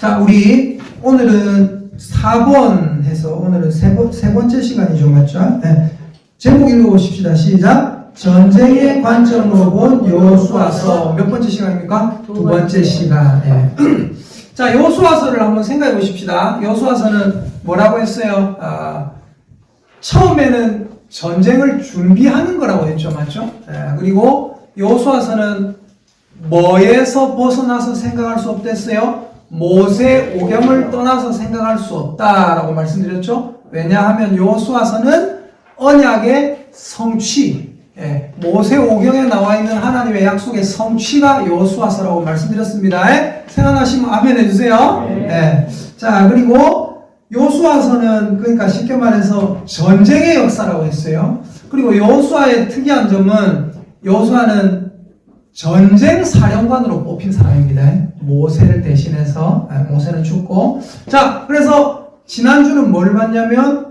자, 우리 오늘은 4번 해서 오늘은 세 번째 시간이죠, 맞죠? 네. 제목 읽어보십시다. 시작. 전쟁의 관점으로 본 여호수아서. 몇 번째 시간입니까? 두 번째 시간. 네. 자, 여호수아서를 한번 생각해 보십시다. 여호수아서는 뭐라고 했어요? 처음에는 전쟁을 준비하는 거라고 했죠, 맞죠? 네. 그리고 여호수아서는 뭐에서 벗어나서 생각할 수 없댔어요? 모세 오경을 떠나서 생각할 수 없다라고 말씀드렸죠. 왜냐하면 여호수아서는 언약의 성취, 모세 오경에 나와 있는 하나님의 약속의 성취가 여호수아서라고 말씀드렸습니다. 생각나시면 아멘 해주세요. 네. 자, 그리고 여호수아서는 그러니까 쉽게 말해서 전쟁의 역사라고 했어요. 그리고 여호수아의 특이한 점은 여호수아는 전쟁 사령관으로 뽑힌 사람입니다. 모세를 대신해서. 모세는 죽고. 자, 그래서 지난주는 뭘 봤냐면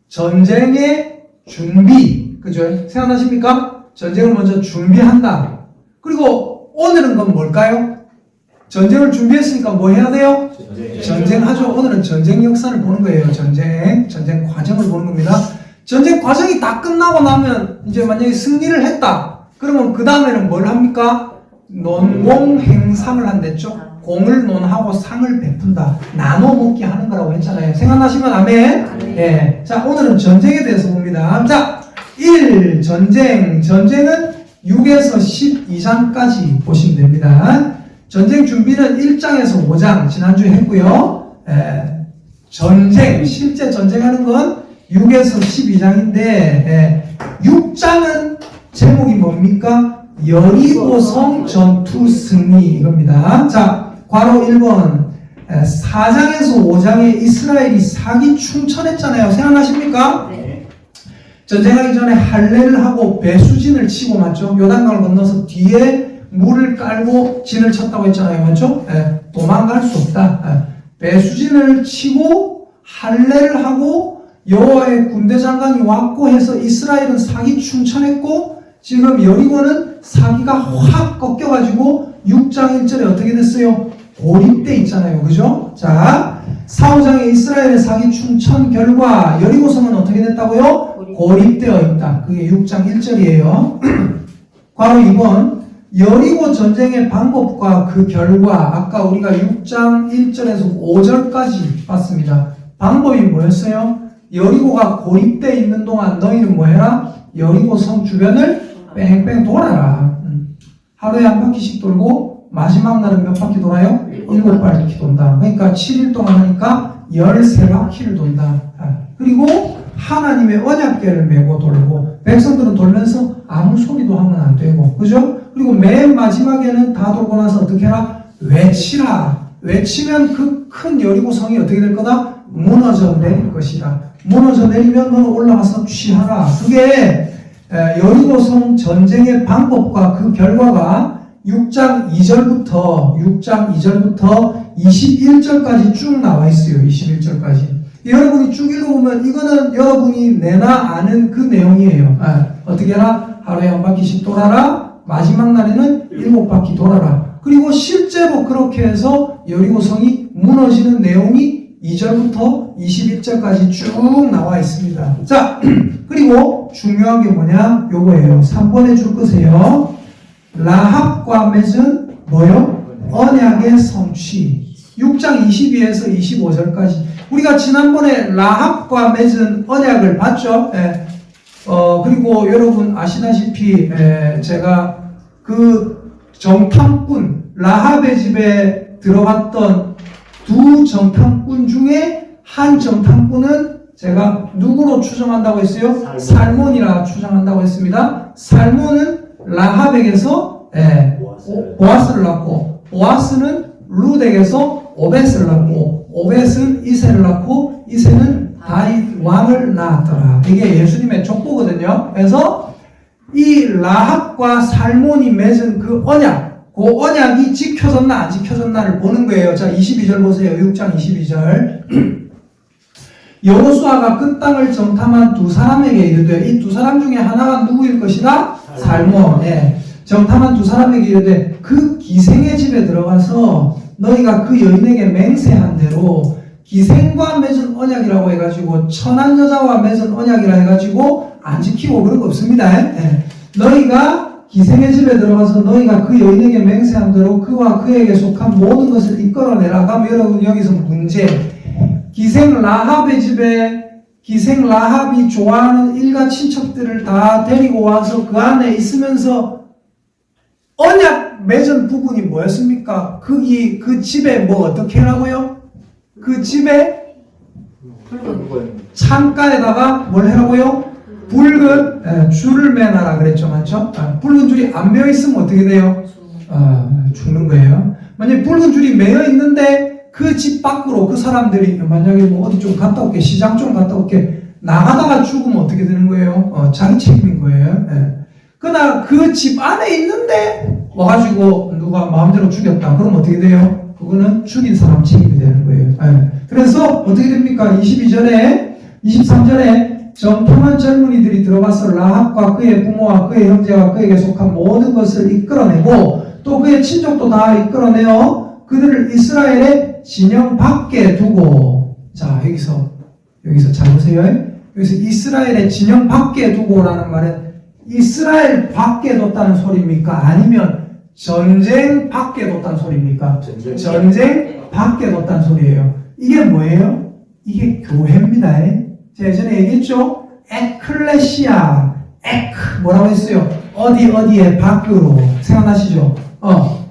전쟁의 준비. 그죠? 생각나십니까? 전쟁을 먼저 준비한다. 그리고 오늘은 그건 뭘까요? 전쟁을 준비했으니까 뭐 해야 돼요? 전쟁하죠. 오늘은 전쟁 역사를 보는 거예요. 전쟁 과정을 보는 겁니다. 전쟁 과정이 다 끝나고 나면 이제 만약에 승리를 했다. 그러면 그 다음에는 뭘 합니까? 논공행상을 한댔죠. 공을 논하고 상을 베푼다. 나눠 먹기 하는 거라고 했잖아요. 생각나시면 아멘? 네. 자, 오늘은 전쟁에 대해서 봅니다. 자, 1. 전쟁은 6에서 12장까지 보시면 됩니다. 전쟁 준비는 1장에서 5장 지난주에 했고요. 실제 전쟁하는 건 6에서 12장인데 6장은 제목이 뭡니까? 여리고성 전투 승리 이겁니다. 자, 괄호 1번 4장에서 5장에 이스라엘이 사기 충천했잖아요. 생각나십니까? 네. 전쟁하기 전에 할례를 하고 배수진을 치고 맞죠? 요단강을 건너서 뒤에 물을 깔고 진을 쳤다고 했잖아요. 맞죠? 도망갈 수 없다. 배수진을 치고 할례를 하고 여호와의 군대 장관이 왔고 해서 이스라엘은 사기 충천했고 지금 여리고는 사기가 확 꺾여가지고 6장 1절에 어떻게 됐어요? 고립돼 있잖아요. 그죠? 자, 4, 5장의 이스라엘의 사기 충천 결과 여리고성은 어떻게 됐다고요? 고립되어 있다. 그게 6장 1절이에요. 괄호 2번 여리고 전쟁의 방법과 그 결과 아까 우리가 6장 1절에서 5절까지 봤습니다. 방법이 뭐였어요? 여리고가 고립되어 있는 동안 너희는 뭐 해라? 여리고 성 주변을 뺑뺑 돌아라. 하루에 한 바퀴씩 돌고 마지막 날은 몇 바퀴 돌아요? 7바퀴 돈다. 그러니까 7일 동안 하니까 13바퀴를 돈다. 그리고 하나님의 언약궤를 메고 돌고 백성들은 돌면서 아무 소리도 하면 안 되고 그죠? 그리고 맨 마지막에는 다 돌고 나서 어떻게 해라? 외치라. 외치면 그 큰 여리고 성이 어떻게 될 거다? 무너져 내릴 것이다. 무너져 내리면 너는 올라가서 취하라. 그게 여리고성 전쟁의 방법과 그 결과가 6장 2절부터 21절까지 쭉 나와 있어요. 21절까지. 여러분이 쭉 읽어보면 이거는 여러분이 내나 아는 그 내용이에요. 어떻게 해라? 하루에 한 바퀴씩 돌아라. 마지막 날에는 7바퀴 돌아라. 그리고 실제로 그렇게 해서 여리고성이 무너지는 내용이 2절부터 21절까지 쭉 나와 있습니다. 자, 그리고 중요한 게 뭐냐? 요거예요. 3번에 줄 거세요. 라합과 맺은 뭐요? 언약의 성취. 6장 22에서 25절까지. 우리가 지난번에 라합과 맺은 언약을 봤죠? 그리고 여러분 아시다시피 제가 그 정탐꾼 라합의 집에 들어갔던 두 정탐꾼 중에 한 정탐꾼은 제가 누구로 추정한다고 했어요? 살몬이라 추정한다고 했습니다. 살몬은 라합에게서 보아스를 낳고 보아스는 룻에게서 오벳을 낳고 오벳은 이새를 낳고 이새는 다윗 왕을 낳았더라. 이게 예수님의 족보거든요. 그래서 이 라합과 살몬이 맺은 그 언약, 그 언약이 지켜졌나 안 지켜졌나를 보는 거예요. 자, 22절 보세요. 6장 22절. 여호수아가 그 땅을 정탐한 두 사람에게 이르되 이 두 사람 중에 하나가 누구일 것이다? 살몬. 정탐한 두 사람에게 이르되 그 기생의 집에 들어가서 너희가 그 여인에게 맹세한 대로 기생과 맺은 언약이라고 해가지고 천한 여자와 맺은 언약이라 해가지고 안 지키고 그런 거 없습니다. 예. 너희가 기생의 집에 들어가서 너희가 그 여인에게 맹세한 대로 그와 그에게 속한 모든 것을 이끌어내라. 그럼 여러분 여기서 문제. 기생 라합의 집에 기생 라합이 좋아하는 일가 친척들을 다 데리고 와서 그 안에 있으면서 언약 맺은 부분이 뭐였습니까? 그 집에 뭐 어떻게 하라고요? 그 집에 창가에다가 뭘 해라고요? 붉은 줄을 매놔라 그랬죠, 맞죠? 붉은 줄이 안 매어 있으면 어떻게 돼요? 죽는 거예요. 만약에 붉은 줄이 매어 있는데 그 집 밖으로 그 사람들이 만약에 뭐 어디 좀 갔다 올게, 시장 좀 갔다 올게 나가다가 죽으면 어떻게 되는 거예요? 자기 책임인 거예요. 그러나 그 집 안에 있는데 와가지고 누가 마음대로 죽였다. 그럼 어떻게 돼요? 그거는 죽인 사람 책임이 되는 거예요. 그래서 어떻게 됩니까? 22절에 23절에 정통한 젊은이들이 들어가서 라합과 그의 부모와 그의 형제와 그에게 속한 모든 것을 이끌어내고 또 그의 친족도 다 이끌어내어 그들을 이스라엘의 진영 밖에 두고, 자 여기서 잘 보세요. 여기서 이스라엘의 진영 밖에 두고라는 말은 이스라엘 밖에 뒀다는 소리입니까? 아니면 전쟁 밖에 뒀다는 소리입니까? 전쟁 밖에 뒀다는 소리예요. 이게 뭐예요? 이게 교회입니다. 제가 예전에 얘기했죠? 에클레시아, 뭐라고 했어요? 어디에 밖으로. 생각나시죠?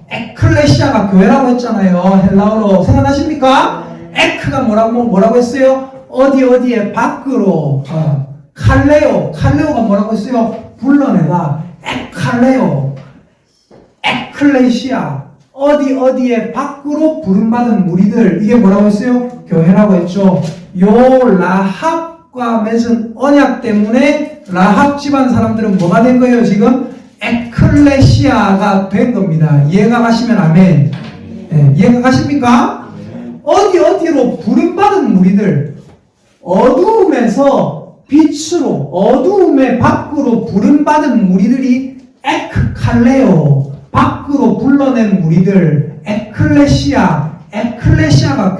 에클레시아가 교회라고 했잖아요. 헬라어로. 생각나십니까? 에크가 뭐라고 했어요? 어디에 밖으로. 칼레오가 뭐라고 했어요? 불러내다. 에칼레오, 에클레시아, 어디에 밖으로 부름받은 무리들. 이게 뭐라고 했어요? 교회라고 했죠. 요 라합과 맺은 언약 때문에 라합 집안 사람들은 뭐가 된 거예요? 지금 에클레시아가 된 겁니다. 이해가 가시면 아멘. 이해가 가십니까? 어디로 부름받은 무리들, 어두움에서 빛으로, 어두움의 밖으로 부름받은 무리들이 에크칼레오, 밖으로 불러낸 무리들, 에클레시아가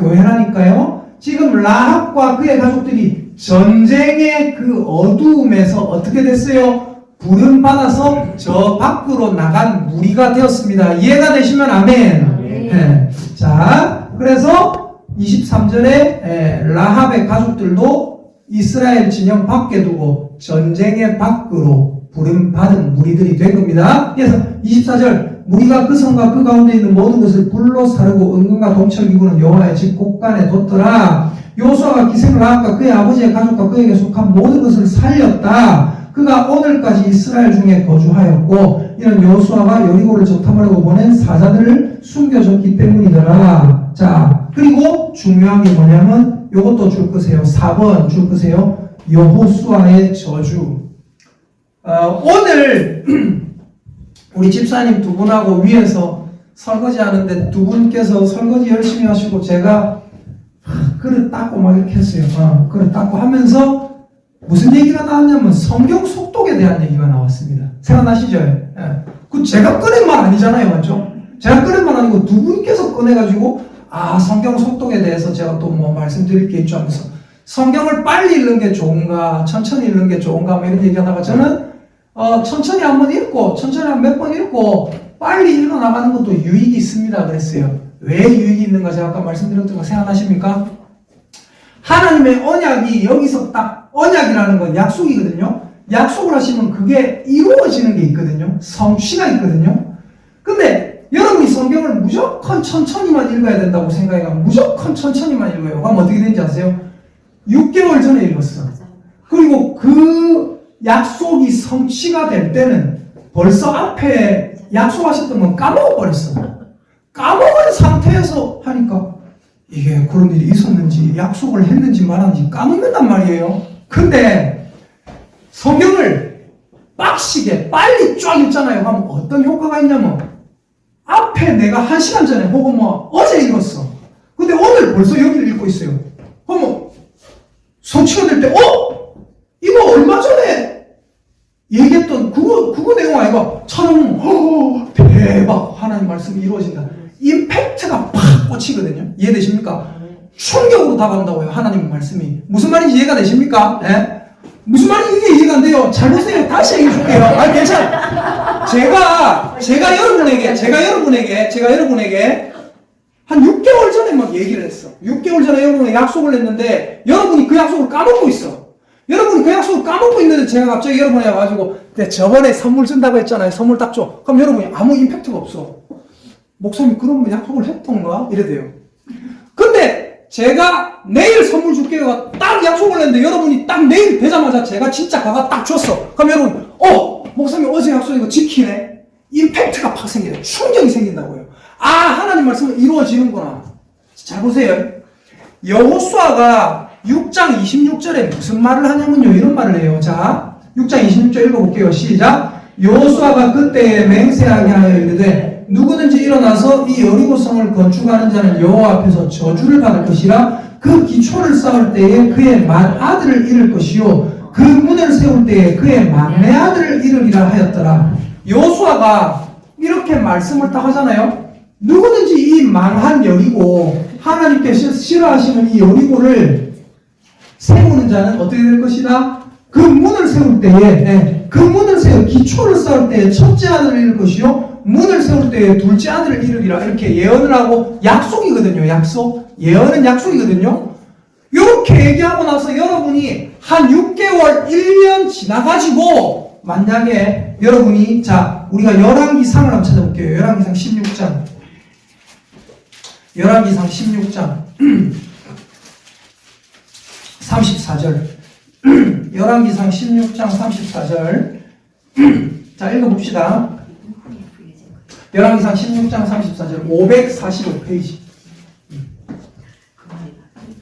교회라니까요. 지금 라합과 그의 가족들이 전쟁의 그 어두움에서 어떻게 됐어요? 부름받아서 저 밖으로 나간 무리가 되었습니다. 이해가 되시면 아멘. 자, 그래서 23절에 라합의 가족들도 이스라엘 진영 밖에 두고 전쟁의 밖으로 부름받은 무리들이 된 겁니다. 그래서 24절 무리가 그 성과 그 가운데 있는 모든 것을 불로 사르고 은금과 동철 기구는 여호와의 집 곳간에 뒀더라. 요수아가 기생 라합과 그의 아버지의 가족과 그에게 속한 모든 것을 살렸다. 그가 오늘까지 이스라엘 중에 거주하였고 이는 요수아가 여리고를 정탐하려고 보낸 사자들을 숨겨줬기 때문이더라. 자, 그리고 중요한 게 뭐냐면 요것도 줄 거세요. 4번 줄 거세요. 여호수아의 저주. 오늘 우리 집사님 두 분하고 위에서 설거지 하는데 두 분께서 설거지 열심히 하시고 제가 그릇 닦고 막 이렇게 했어요. 그릇 닦고 하면서 무슨 얘기가 나왔냐면 성경 속독에 대한 얘기가 나왔습니다. 생각나시죠? 그 제가 꺼낸 말 아니잖아요. 맞죠? 제가 꺼낸 말 아니고 두 분께서 꺼내가지고 성경 속독에 대해서 제가 또 뭐 말씀드릴 게 있죠 하면서 성경을 빨리 읽는 게 좋은가 천천히 읽는 게 좋은가 뭐 이런 얘기하다가 저는 천천히 한번 읽고 천천히 한 몇 번 읽고 빨리 읽어 나가는 것도 유익이 있습니다 그랬어요. 왜 유익이 있는가 제가 아까 말씀드렸던 거 생각나십니까? 하나님의 언약이 여기서 딱 언약이라는 건 약속이거든요. 약속을 하시면 그게 이루어지는 게 있거든요. 성취가 있거든요. 근데 여러분이 성경을 무조건 천천히만 읽어야 된다고 생각해요. 무조건 천천히만 읽어요. 그럼 어떻게 되는지 아세요? 6개월 전에 읽었어. 그리고 그 약속이 성취가 될 때는 벌써 앞에 약속하셨던 건 까먹어버렸어. 까먹은 상태에서 하니까 이게 그런 일이 있었는지 약속을 했는지 말았는지 까먹는단 말이에요. 근데 성경을 빡시게 빨리 쫙 읽잖아요. 그럼 어떤 효과가 있냐면 앞에 내가 1시간 전에 혹은 뭐 어제 읽었어. 근데 오늘 벌써 여기를 읽고 있어요. 그러면 성취가 될 때 이거 얼마 전에 얘기했던 그거 내용 아이가 찾아보면 대박 하나님 말씀이 이루어진다. 임팩트가 팍 꽂히거든요. 이해되십니까? 충격으로 다가온다고요. 하나님 말씀이. 무슨 말인지 이해가 되십니까? 예? 무슨 말인지 이게 이해가 안 돼요. 잘 보세요. 다시 얘기해 줄게요. 아, 괜찮아요. 제가 여러분에게 한 6개월 전에 막 얘기를 했어. 6개월 전에 여러분에게 약속을 했는데 여러분이 그 약속을 까먹고 있어. 여러분이 그 약속을 까먹고 있는데 제가 갑자기 여러분에 와가지고 내 저번에 선물 준다고 했잖아요. 선물 딱 줘. 그럼 여러분이 아무 임팩트가 없어. 목사님 그런 약속을 했던가? 이래 돼요. 근데 제가 내일 선물 줄게요. 딱 약속을 했는데 여러분이 딱 내일 되자마자 제가 진짜 가가 딱 줬어. 그럼 여러분, 목사님 어제 약속 이거 지키네? 임팩트가 팍 생겨요. 충격이 생긴다고요. 아, 하나님 말씀은 이루어지는구나. 잘 보세요. 여호수아가 6장 26절에 무슨 말을 하냐면요. 이런 말을 해요. 자, 6장 26절 읽어볼게요. 시작. 여호수아가 그때에 맹세하게 하여 이르되 누구든지 일어나서 이 여리고성을 건축하는 자는 여호와 앞에서 저주를 받을 것이라 그 기초를 쌓을 때에 그의 맏아들을 잃을 것이요 그 문을 세울 때에 그의 막내 아들을 잃으리라 하였더라. 여호수아가 이렇게 말씀을 딱 하잖아요. 누구든지 이 망한 여리고 하나님께서 싫어하시는 이 여리고를 세우는 자는 어떻게 될 것이다? 그 문을 세울 때에 그 문을 기초를 쌓을 때에 첫째 아들을 잃을 것이요 문을 세울 때에 둘째 아들을 잃으리라. 이렇게 예언을 하고 약속이거든요. 약속. 예언은 약속이거든요. 이렇게 얘기하고 나서 여러분이 한 6개월, 1년 지나가지고 만약에 여러분이 자 우리가 열왕기상을 한번 찾아볼게요. 열왕기상 16장. 열왕기상 16장 34절. 열왕기상 16장 34절. 자 읽어봅시다. 열왕기상 16장 34절 545페이지.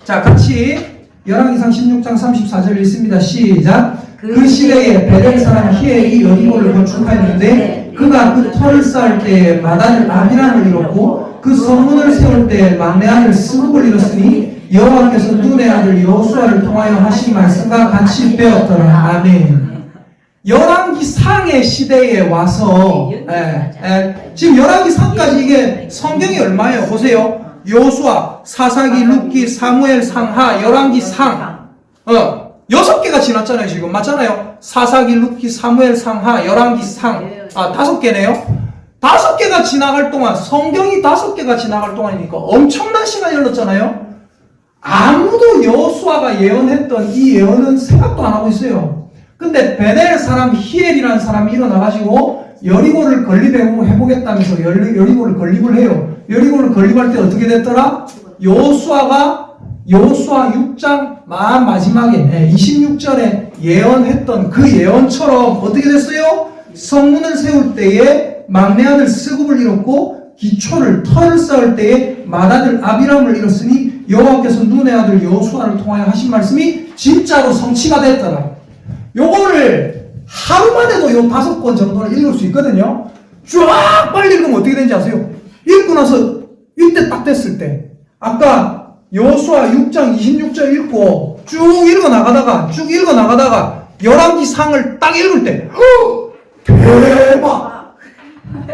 자 같이 열왕기상 16장 34절 읽습니다. 시작. 그 시대에 베델 사람 히엘이 여리고를 건축하였는데 그가 그 터를 쌓을 때에 맏아들 아비람을 잃었고 그 성문을 세울 때에 막내 아들 스룹을 잃었으니 여호와께서 눈의 아들 여호수아를 통하여 하신 말씀과 같이 되었더라. 아멘. 열왕기상의 시대에 와서 지금 열왕기상까지 이게 성경이 얼마예요? 보세요. 여호수아, 사사기, 룻기, 사무엘, 상하, 열왕기상 6개가 지났잖아요. 지금 맞잖아요. 사사기, 룻기, 사무엘, 상하, 열왕기상 5개네요. 5개가 지나갈 동안 성경이 5개가 지나갈 동안이니까 엄청난 시간이 흘렀잖아요. 아무도 여호수아가 예언했던 이 예언은 생각도 안 하고 있어요. 근데 베델 사람 히엘이라는 사람이 일어나가지고 여리고를 건립해보겠다면서 여리고를 건립을 해요. 여리고를 건립할 때 어떻게 됐더라? 여호수아 6장 마지막에 26절에 예언했던 그 예언처럼 어떻게 됐어요? 성문을 세울 때에 막내 아들 스굽을 잃었고 기초를 터를 쌓을 때에 맏아들 아비람을 잃었으니 여호와께서 눈의 아들 여호수아를 통하여 하신 말씀이 진짜로 성취가 됐더라. 요거를 하루만에도 요 5권 정도는 읽을 수 있거든요. 쫙 빨리 읽으면 어떻게 되는지 아세요? 읽고 나서 이때 딱 됐을 때 아까 여호수아 6장 26절 읽고 쭉 읽어나가다가 열왕기상을 딱 읽을 때 대박!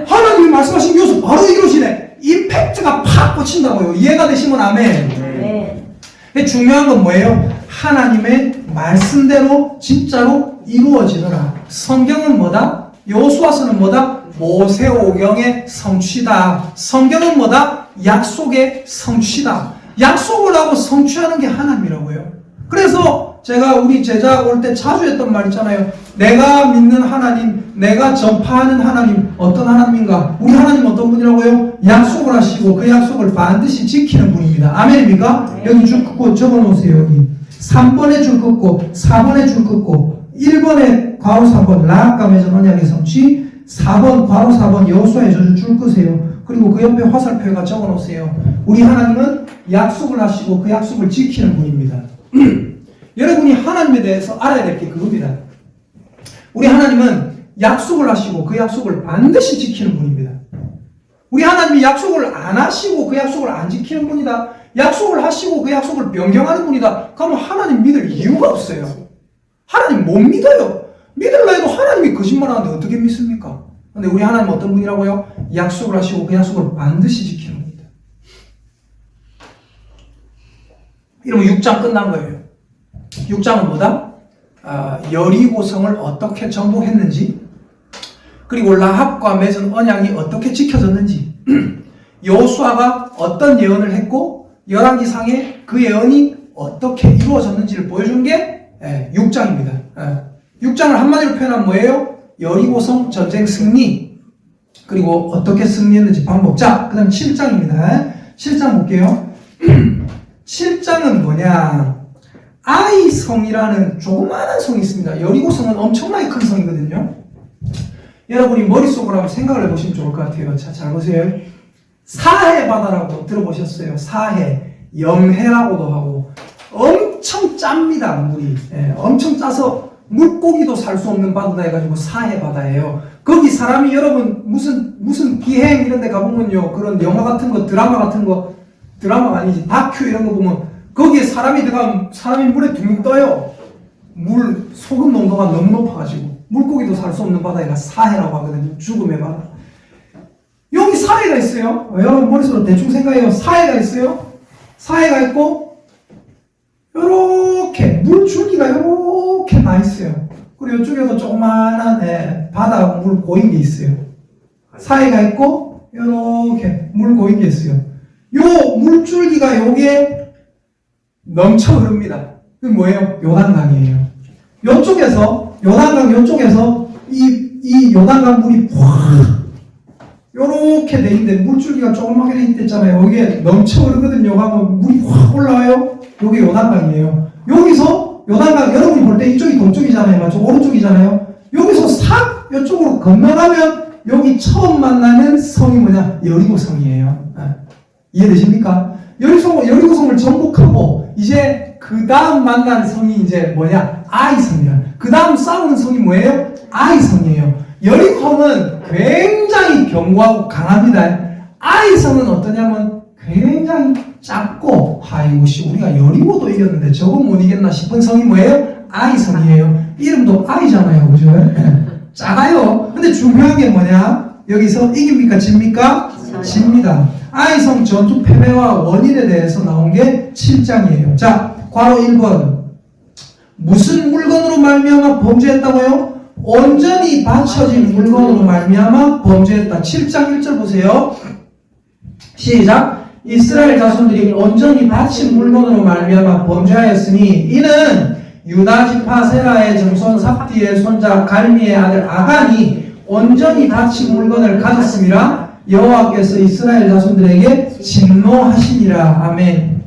하나님이 말씀하신 요소 바로 이루어지네. 임팩트가 팍 꽂힌다고요. 이해가 되시면 아멘. 근데 중요한 건 뭐예요? 하나님의 말씀대로 진짜로 이루어지더라. 성경은 뭐다? 여호수아서는 뭐다? 모세오경의 성취다. 성경은 뭐다? 약속의 성취다. 약속을 하고 성취하는 게 하나님이라고요. 그래서 제가 우리 제자 올 때 자주 했던 말 있잖아요. 내가 믿는 하나님, 내가 전파하는 하나님, 어떤 하나님인가? 우리 하나님 어떤 분이라고요? 약속을 하시고 그 약속을 반드시 지키는 분입니다. 아멘입니까? 네. 여기 줄 긋고 적어놓으세요. 여기 3번에 줄 긋고 4번에 줄 긋고 1번에 괄호 3번 라합과 맺은 언약의 성취, 4번 괄호 4번 여호수아의 저주 줄 끄세요. 그리고 그 옆에 화살표가 적어놓으세요. 우리 하나님은 약속을 하시고 그 약속을 지키는 분입니다. 여러분이 하나님에 대해서 알아야 될 게 그겁니다. 우리 하나님은 약속을 하시고 그 약속을 반드시 지키는 분입니다. 우리 하나님이 약속을 안 하시고 그 약속을 안 지키는 분이다. 약속을 하시고 그 약속을 변경하는 분이다. 그러면 하나님 믿을 이유가 없어요. 하나님 못 믿어요. 믿으려 해도 하나님이 거짓말하는데 어떻게 믿습니까? 근데 우리 하나님은 어떤 분이라고요? 약속을 하시고 그 약속을 반드시 지키는 겁니다. 이러면 6장 끝난 거예요. 6장은 뭐다? 여리고성을 어떻게 정복했는지, 그리고 라합과 맺은 언약이 어떻게 지켜졌는지, 여호수아가 어떤 예언을 했고 열왕기상에 그 예언이 어떻게 이루어졌는지를 보여준 게 6장입니다. 6장을 한마디로 표현하면 뭐예요? 여리고성 전쟁 승리, 그리고 어떻게 승리했는지 방법. 자, 그 다음 7장입니다. 7장 볼게요. 7장은 뭐냐? 아이성이라는 조그마한 성이 있습니다. 여리고성은 엄청나게 큰 성이거든요. 여러분이 머릿속으로 한번 생각을 해보시면 좋을 것 같아요. 자, 잘 보세요. 사해 바다라고 들어보셨어요? 사해, 염해라고도 하고 엄청 짭니다, 물이. 엄청 짜서 물고기도 살 수 없는 바다다 해가지고 사해 바다예요. 거기 사람이 여러분 무슨 기행 이런 데 가보면요, 그런 영화 같은 거, 드라마가 아니지, 다큐 이런 거 보면 거기에 사람이 들어가면 사람이 물에 둥 떠요. 물 소금 농도가 너무 높아가지고 물고기도 살 수 없는 바다가 사해라고 하거든요. 죽음의 바다. 여기 사해가 있어요. 여러분 머릿속으로 대충 생각해요. 사해가 있어요. 사해가 있고 요렇게 물줄기가 요렇게 나 있어요. 그리고 이쪽에도 조그만한 바다 물 고인 게 있어요. 사해가 있고 요렇게 물 고인 게 있어요. 요 물줄기가 요게 넘쳐 흐릅니다. 그게 뭐예요? 요단강이에요. 요쪽에서 요단강 요쪽에서 이 요단강 물이 팍 요렇게 돼 있는데 물줄기가 조그맣게 돼 있잖아요. 여기에 넘쳐 흐르거든요. 하면 물이 확 올라와요. 여기 요단강이에요. 여기서 요단강 여러분이 볼 때 이쪽이 동쪽이잖아요. 맞죠? 오른쪽이잖아요. 여기서 싹 이쪽으로 건너가면 여기 처음 만나는 성이 뭐냐? 여리고성이에요. 이해되십니까? 여리고성을 정복하고 이제 그 다음 만나는 성이 이제 뭐냐? 아이성이야. 그 다음 싸우는 성이 뭐예요? 아이성이에요. 여리고성은 굉장히 견고하고 강합니다. 아이성은 어떠냐면 굉장히 작고, 아이고씨 우리가 여리고도 이겼는데 저거 못 이겼나 싶은 성이 뭐예요? 아이성이에요. 이름도 아이잖아요. 그죠? 작아요. 근데 중요한 게 뭐냐? 여기서 이깁니까? 집니까? 집니다. 아이성 전투 패배와 원인에 대해서 나온 게 7장이에요. 자, 괄호 1번. 무슨 물건으로 말미암아 범죄했다고요? 온전히 바쳐진 물건으로 말미암아 범죄했다. 7장 1절 보세요. 시작. 이스라엘 자손들이 온전히 바친 물건으로 말미암아 범죄하였으니 이는 유다 지파 세라의 정손 삽디의 손자 갈미의 아들 아간이 온전히 바친 물건을 가졌음이라 여호와께서 이스라엘 자손들에게 진노하시니라. 아멘.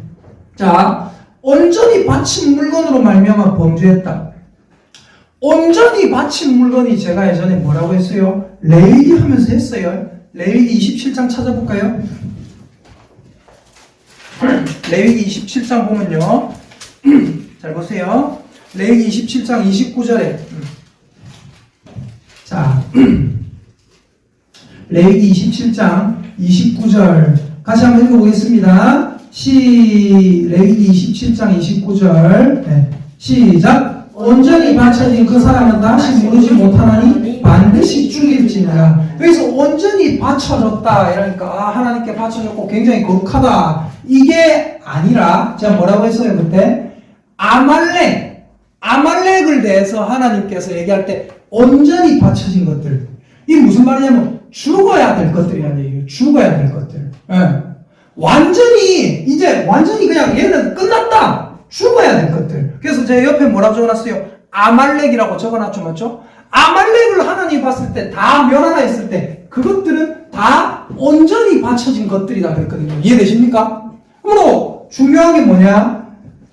자, 온전히 바친 물건으로 말미암아 범죄했다. 온전히 바친 물건이 제가 예전에 뭐라고 했어요? 레위기 하면서 했어요. 레위기 27장 찾아볼까요? 레위기 27장 보면요. 잘 보세요. 레위기 27장 29절에 자, 레위기 27장 29절 같이 한번 읽어보겠습니다. 레위기 27장 29절 시작. 온전히 바쳐진 그 사람은 다시 모르지 못하나니 반드시 죽일지니라. 여기서 온전히 바쳐졌다 이러니까 하나님께 바쳐졌고 굉장히 거룩하다 이게 아니라 제가 뭐라고 했어요 그때? 아말렉을 대해서 하나님께서 얘기할 때 온전히 바쳐진 것들, 이게 무슨 말이냐면 죽어야 될 것들이란 얘기예요. 죽어야 될 것들. 완전히 그냥 얘는 끝났다. 죽어야 될 것들. 그래서 제 옆에 뭐라고 적어놨어요? 아말렉이라고 적어놨죠, 맞죠? 아말렉을 하나님이 봤을 때 다 멸하라 했을 때 그것들은 다 온전히 바쳐진 것들이다 그랬거든요. 이해되십니까? 그러므로 중요한 게 뭐냐?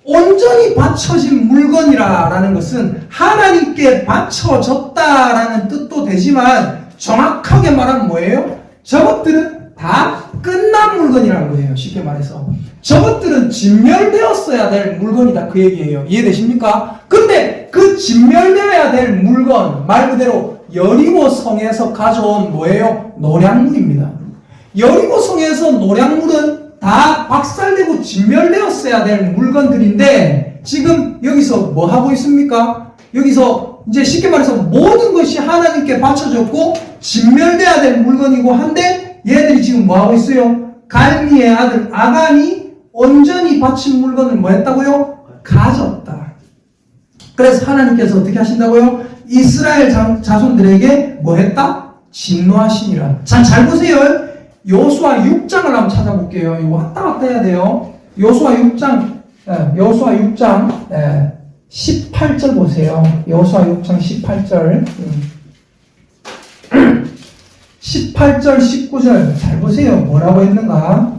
온전히 바쳐진 물건이라는 것은 하나님께 바쳐졌다라는 뜻도 되지만 정확하게 말하면 뭐예요? 저것들은 다 끝난 물건이라는 거예요. 쉽게 말해서 저것들은 진멸되었어야 될 물건이다 그 얘기예요. 이해되십니까? 근데 그 진멸되어야 될 물건 말 그대로 여리고성에서 가져온 뭐예요? 노략물입니다. 여리고성에서 노략물은 다 박살되고 진멸되었어야 될 물건들인데 지금 여기서 뭐 하고 있습니까? 여기서 이제 쉽게 말해서 모든 것이 하나님께 바쳐졌고 진멸돼야 될 물건이고 한데 얘들이 지금 뭐 하고 있어요? 갈미의 아들 아간이 온전히 바친 물건을 뭐 했다고요? 가졌다. 그래서 하나님께서 어떻게 하신다고요? 이스라엘 자손들에게 뭐 했다? 진노하시니라. 잘 보세요. 여호수아 6장을 한번 찾아볼게요. 이거 왔다 갔다 해야 돼요. 여호수아 6장 18절 보세요. 여호수아 6장 18절 18절 19절 잘 보세요. 뭐라고 했는가?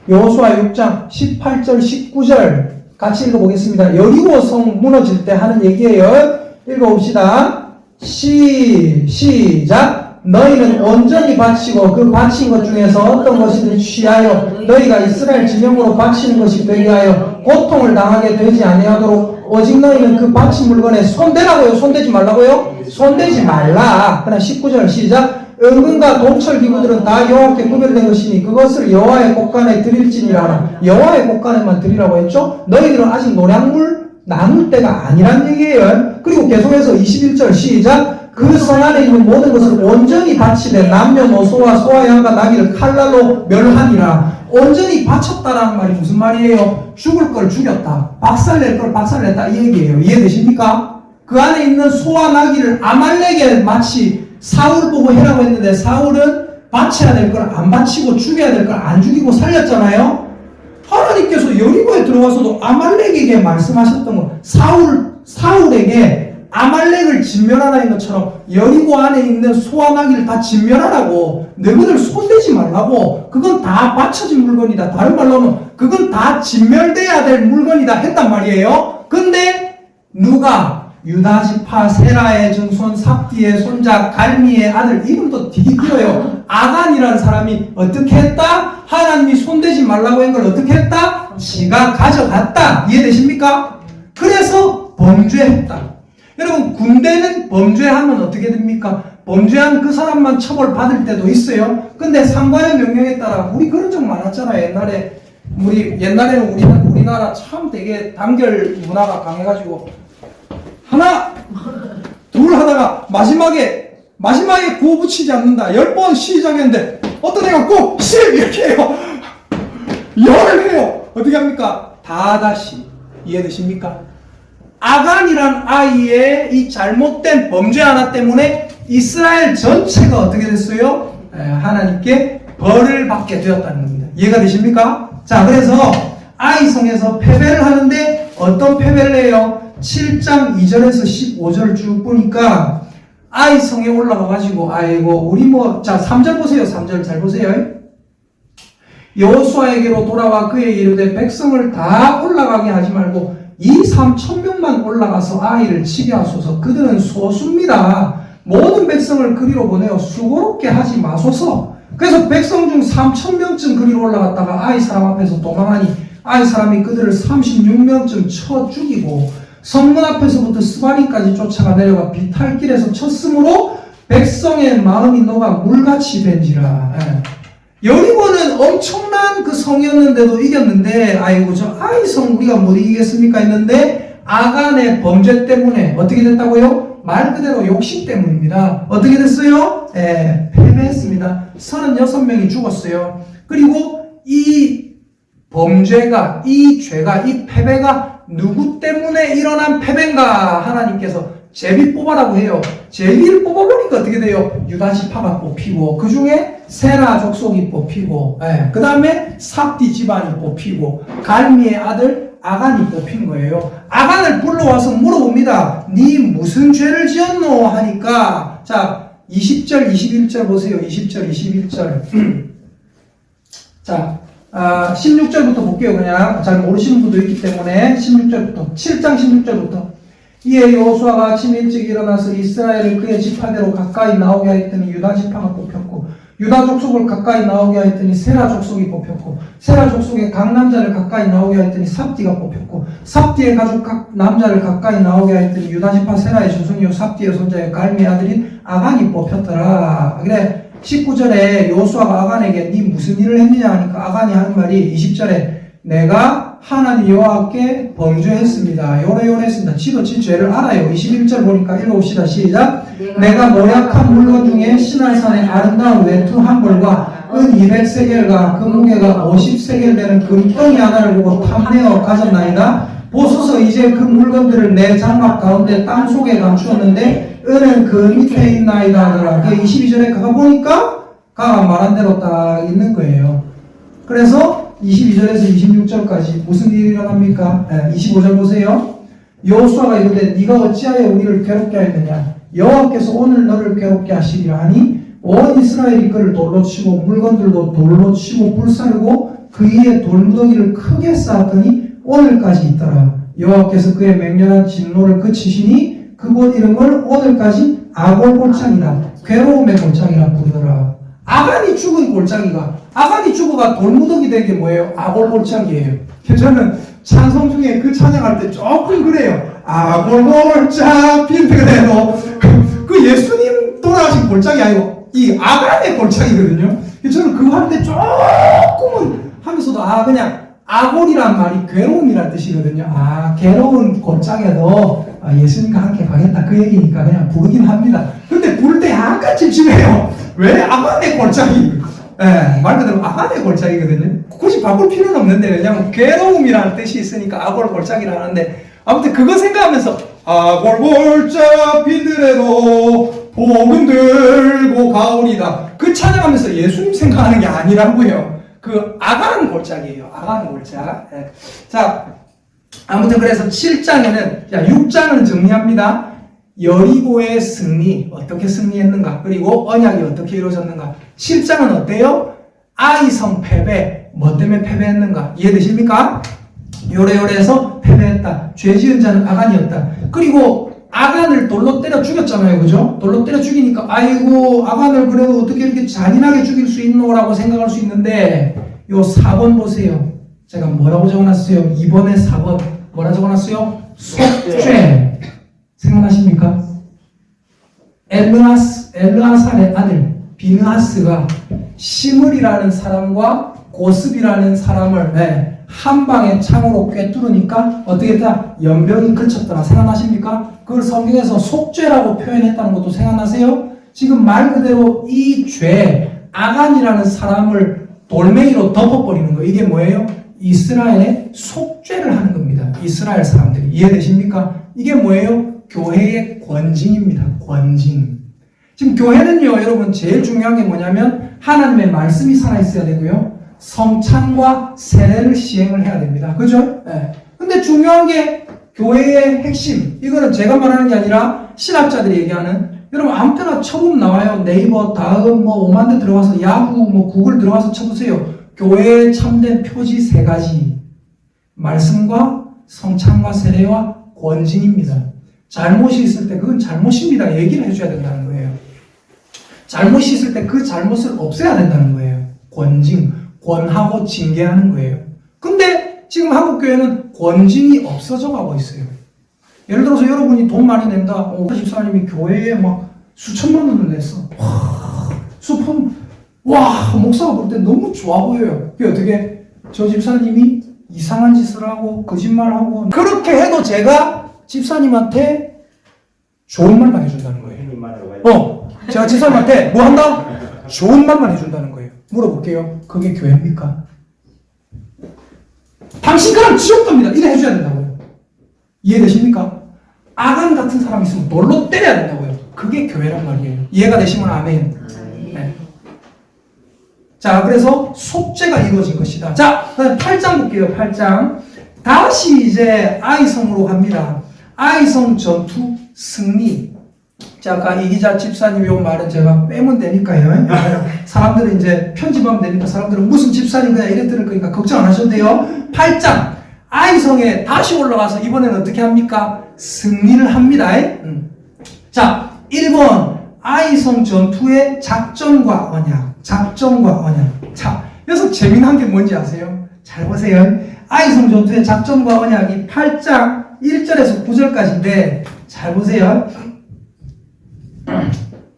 여호수아 6장 18절 19절 같이 읽어보겠습니다. 여리고 성 무너질 때 하는 얘기예요. 읽어봅시다. 시작. 너희는 온전히 바치고 그 바친 것 중에서 어떤 것이든 취하여 너희가 이스라엘 진영으로 바치는 것이 되게 하여 고통을 당하게 되지 아니하도록 오직 너희는 그 바친 물건에 손대라고요? 손대지 말라고요? 손대지 말라. 그러나 19절 시작. 은근과 동철 기구들은 다 여호와께 구별된 것이니 그것을 여호와의 곳간에 드릴지니라. 여호와의 곳간에만 드리라고 했죠? 너희들은 아직 노량물 나눌 때가 아니란 얘기예요. 그리고 계속해서 21절 시작. 그 성 안에 있는 모든 것을 온전히 바치되 남녀노소와 소와 양과 나귀를 칼날로 멸하니라. 온전히 바쳤다라는 말이 무슨 말이에요? 죽을 걸 죽였다, 박살낼 걸 박살냈다 이 얘기예요. 이해되십니까? 그 안에 있는 소와 나귀를 아말렉에 마치 사울 보고 해라고 했는데 사울은 바쳐야 될 걸 안 바치고 죽여야 될 걸 안 죽이고 살렸잖아요. 하나님께서 여리고에 들어와서도 아말렉에게 말씀하셨던 거, 사울에게 아말렉을 진멸하라는 것처럼 여리고 안에 있는 소와 나귀를 다 진멸하라고, 너희들 손대지 말라고, 그건 다 바쳐진 물건이다. 다른 말로 하면 그건 다 진멸돼야 될 물건이다 했단 말이에요. 근데 누가? 유다지파 세라의 증손 삽디의 손자 갈미의 아들, 이름도 되게 길어요. 아간이라는 사람이 어떻게 했다? 하나님이 손대지 말라고 한 걸 어떻게 했다? 지가 가져갔다. 이해되십니까? 그래서 범죄했다. 여러분, 군대는 범죄하면 어떻게 됩니까? 범죄한 그 사람만 처벌받을 때도 있어요. 근데 상관의 명령에 따라, 우리 그런 적 많았잖아요. 옛날에는 우리나라 참 되게 단결 문화가 강해가지고 하나 둘 하다가 마지막에 구호 붙이지 않는다 10번 시작했는데 어떤 애가 꼭 10 이렇게 해요. 열을 해요. 어떻게 합니까? 다시. 이해되십니까? 아간이란 아이의 이 잘못된 범죄 하나 때문에 이스라엘 전체가 어떻게 됐어요? 하나님께 벌을 받게 되었다는 겁니다. 이해가 되십니까? 자, 그래서 아이성에서 패배를 하는데 어떤 패배를 해요? 7장 2절에서 15절을 쭉 보니까 아이성에 올라가가지고 아이고 우리 자 3절 보세요. 3절 잘 보세요. 여호수아에게로 돌아와 그에게 이르되 백성을 다 올라가게 하지 말고 2,3,000명만 올라가서 아이를 치게 하소서. 그들은 소수입니다. 모든 백성을 그리로 보내어 수고롭게 하지 마소서. 그래서 백성 중 3,000명쯤 그리로 올라갔다가 아이 사람 앞에서 도망하니 아이 사람이 그들을 36명쯤 쳐 죽이고 성문 앞에서부터 스바림까지 쫓아가 내려가 비탈길에서 쳤으므로 백성의 마음이 녹아 물같이 된지라. 여리고는 엄청난 그 성이었는데도 이겼는데 아이고 저 아이성 우리가 못 이기겠습니까 했는데 아간의 범죄 때문에 어떻게 됐다고요? 말 그대로 욕심 때문입니다. 어떻게 됐어요? 패배했습니다. 36명이 죽었어요. 그리고 이 범죄가, 이 죄가, 이 패배가 누구 때문에 일어난 패배인가? 하나님께서 제비 뽑아라고 해요. 제비를 뽑아보니까 어떻게 돼요? 유다지파가 뽑히고 그 중에 세라 족속이 뽑히고 그 다음에 삽디 집안이 뽑히고 갈미의 아들 아간이 뽑힌 거예요. 아간을 불러와서 물어봅니다. 네 무슨 죄를 지었노? 하니까 자 20절 21절 보세요. 20절 21절 자 16절부터 볼게요. 그냥 잘 모르시는 분도 있기 때문에 16절부터 7장 16절부터 이에 여호수아가 아침 일찍 일어나서 이스라엘을 그의 지파대로 가까이 나오게 하였더니 유다 지파가 뽑혔고 유다 족속을 가까이 나오게 하였더니 세라 족속이 뽑혔고 세라 족속의 각 남자를 가까이 나오게 하였더니 삽디가 뽑혔고 삽디의 가족 각 남자를 가까이 나오게 하였더니 유다 지파 세라의 조손이요 삽디의 손자의 갈미의 아들인 아간이 뽑혔더라. 그래 19절에 여호수아가 아간에게 네 무슨 일을 했느냐 하니까 아간이 하는 말이 20절에 내가 하나님 여호와께 범죄했습니다. 요래 했습니다. 지도 지 죄를 알아요. 21절 보니까 읽어봅시다. 시작. 내가 모략한 물건 중에 시날산의 아름다운 외투 한 벌과 은 200세겔과 그 무게가 50세겔 되는 금덩이 하나를 보고 탐내어 가졌나이다. 보소서 이제 그 물건들을 내 장막 가운데 땅 속에 감추었는데 은은 그 밑에 있나이다 하더라. 22절에 가보니까 가가 말한 대로 딱 있는 거예요. 그래서 22절에서 26절까지 무슨 일이 일어납니까? 25절 보세요. 여호수아가 이르되 네가 어찌하여 우리를 괴롭게 하였느냐? 여호와께서 오늘 너를 괴롭게 하시리라 하니 온 이스라엘이 그를 돌로 치고 물건들도 돌로 치고 불사르고 그 위에 돌무더기를 크게 쌓았더니 오늘까지 있더라. 여호와께서 그의 맹렬한 진노를 그치시니 그곳 이름을 오늘까지 아골 골짜기라 괴로움의 골짜기라 부르더라. 아간이 죽은 골짜기가 아간이 죽어가 돌무더기 된 게 뭐예요? 아골 골짜기예요. 저는 찬송 중에 그 찬양할 때 조금 그래요. 아골 골짜 빈대로 그 예수님 돌아가신 골짜기 아니고 이 아간의 골짜기거든요. 저는 그거 할 때 조금은 하면서도 그냥 아골이란 말이 괴로움이란 뜻이거든요. 괴로운 골짜기에도 예수님과 함께 가겠다 그 얘기니까 그냥 부르긴 합니다. 근데 부를 때 약간 찜찜해요. 왜? 아간의 골짜기. 말 그대로 아간의 골짜기거든요. 굳이 바꿀 필요는 없는데 왜냐면 괴로움이라는 뜻이 있으니까 아골 골짜기를 하는데 아무튼 그거 생각하면서 아골 골짜 빈들에도 복음 들고 가오리다. 그 찬양하면서 예수님 생각하는 게 아니라고요. 그 아간 골짜기예요. 아간 골짜. 자, 아무튼 그래서 7장에는 6장을 정리합니다. 여리고의 승리, 어떻게 승리했는가? 그리고 언약이 어떻게 이루어졌는가? 7장은 어때요? 아이성 패배, 뭐 때문에 패배했는가? 이해되십니까? 요래요래해서 패배했다. 죄 지은 자는 아간이었다. 그리고 아간을 돌로 때려 죽였잖아요. 그죠? 돌로 때려 죽이니까 아이고 아간을 그래도 어떻게 이렇게 잔인하게 죽일 수 있노라고 생각할 수 있는데 요 4번 보세요. 제가 뭐라고 적어놨어요? 2번에 4번 뭐라 적어놨어요? 속죄. 생각나십니까? 엘르아살의 아들 비느하스가 시므리라는 사람과 고습이라는 사람을 한 방에 창으로 꿰뚫으니까 어떻게 했다? 연병이 그쳤더라. 생각나십니까? 그걸 성경에서 속죄라고 표현했다는 것도 생각나세요? 지금 말 그대로 이 죄, 아간이라는 사람을 돌멩이로 덮어버리는 거. 이게 뭐예요? 이스라엘의 속죄를 하는 겁니다. 이스라엘 사람들이. 이해되십니까? 이게 뭐예요? 교회의 권징입니다. 권징. 지금 교회는요, 여러분, 제일 중요한 게 뭐냐면 하나님의 말씀이 살아있어야 되고요. 성찬과 세례를 시행을 해야 됩니다. 그죠? 근데 중요한 게 교회의 핵심. 이거는 제가 말하는 게 아니라 신학자들이 얘기하는, 여러분 아무 때나 쳐보면 나와요. 네이버, 다음, 오만대 들어가서 야후, 구글 들어가서 쳐보세요. 교회의 참된 표지 3가지. 말씀과 성찬과 세례와 권징입니다. 잘못이 있을 때 그건 잘못입니다. 얘기를 해줘야 된다는 거예요. 잘못이 있을 때 그 잘못을 없애야 된다는 거예요. 권징, 권하고 징계하는 거예요. 근데 지금 한국교회는 권징이 없어져 가고 있어요. 예를 들어서 여러분이 돈 많이 낸다. 집사님이 교회에 막 수천만 원을 냈어. 목사가 볼 때 너무 좋아 보여요. 그게 어떻게? 저 집사님이 이상한 짓을 하고 거짓말하고 그렇게 해도 제가 집사님한테 좋은 말만 해준다는 거예요. 제가 집사님한테 뭐 한다? 좋은 말만 해준다는 거예요. 물어볼게요. 그게 교회입니까? 당신 그럼 지옥 갑니다. 이래 해줘야 된다고요. 이해되십니까? 아간 같은 사람이 있으면 돌로 때려야 된다고요. 그게 교회란 말이에요. 이해가 되시면 아멘. 네. 자, 그래서 속죄가 이루어진 것이다. 자, 8장 볼게요. 8장. 다시 이제 아이성으로 갑니다. 아이성 전투 승리. 자, 아까 이기자 집사님 요 말은 제가 빼면 되니까요. 사람들은 이제 편집하면 되니까 사람들은 무슨 집사님 그냥 이래 들을 거니까 걱정 안 하셔도 돼요. 8장. 아이성에 다시 올라가서 이번에는 어떻게 합니까? 승리를 합니다. 자, 1번. 아이성 전투의 작전과 언약. 작전과 언약. 자, 여기서 재미난 게 뭔지 아세요? 잘 보세요. 아이성 전투의 작전과 언약이 8장 1절에서 9절까지인데 잘 보세요.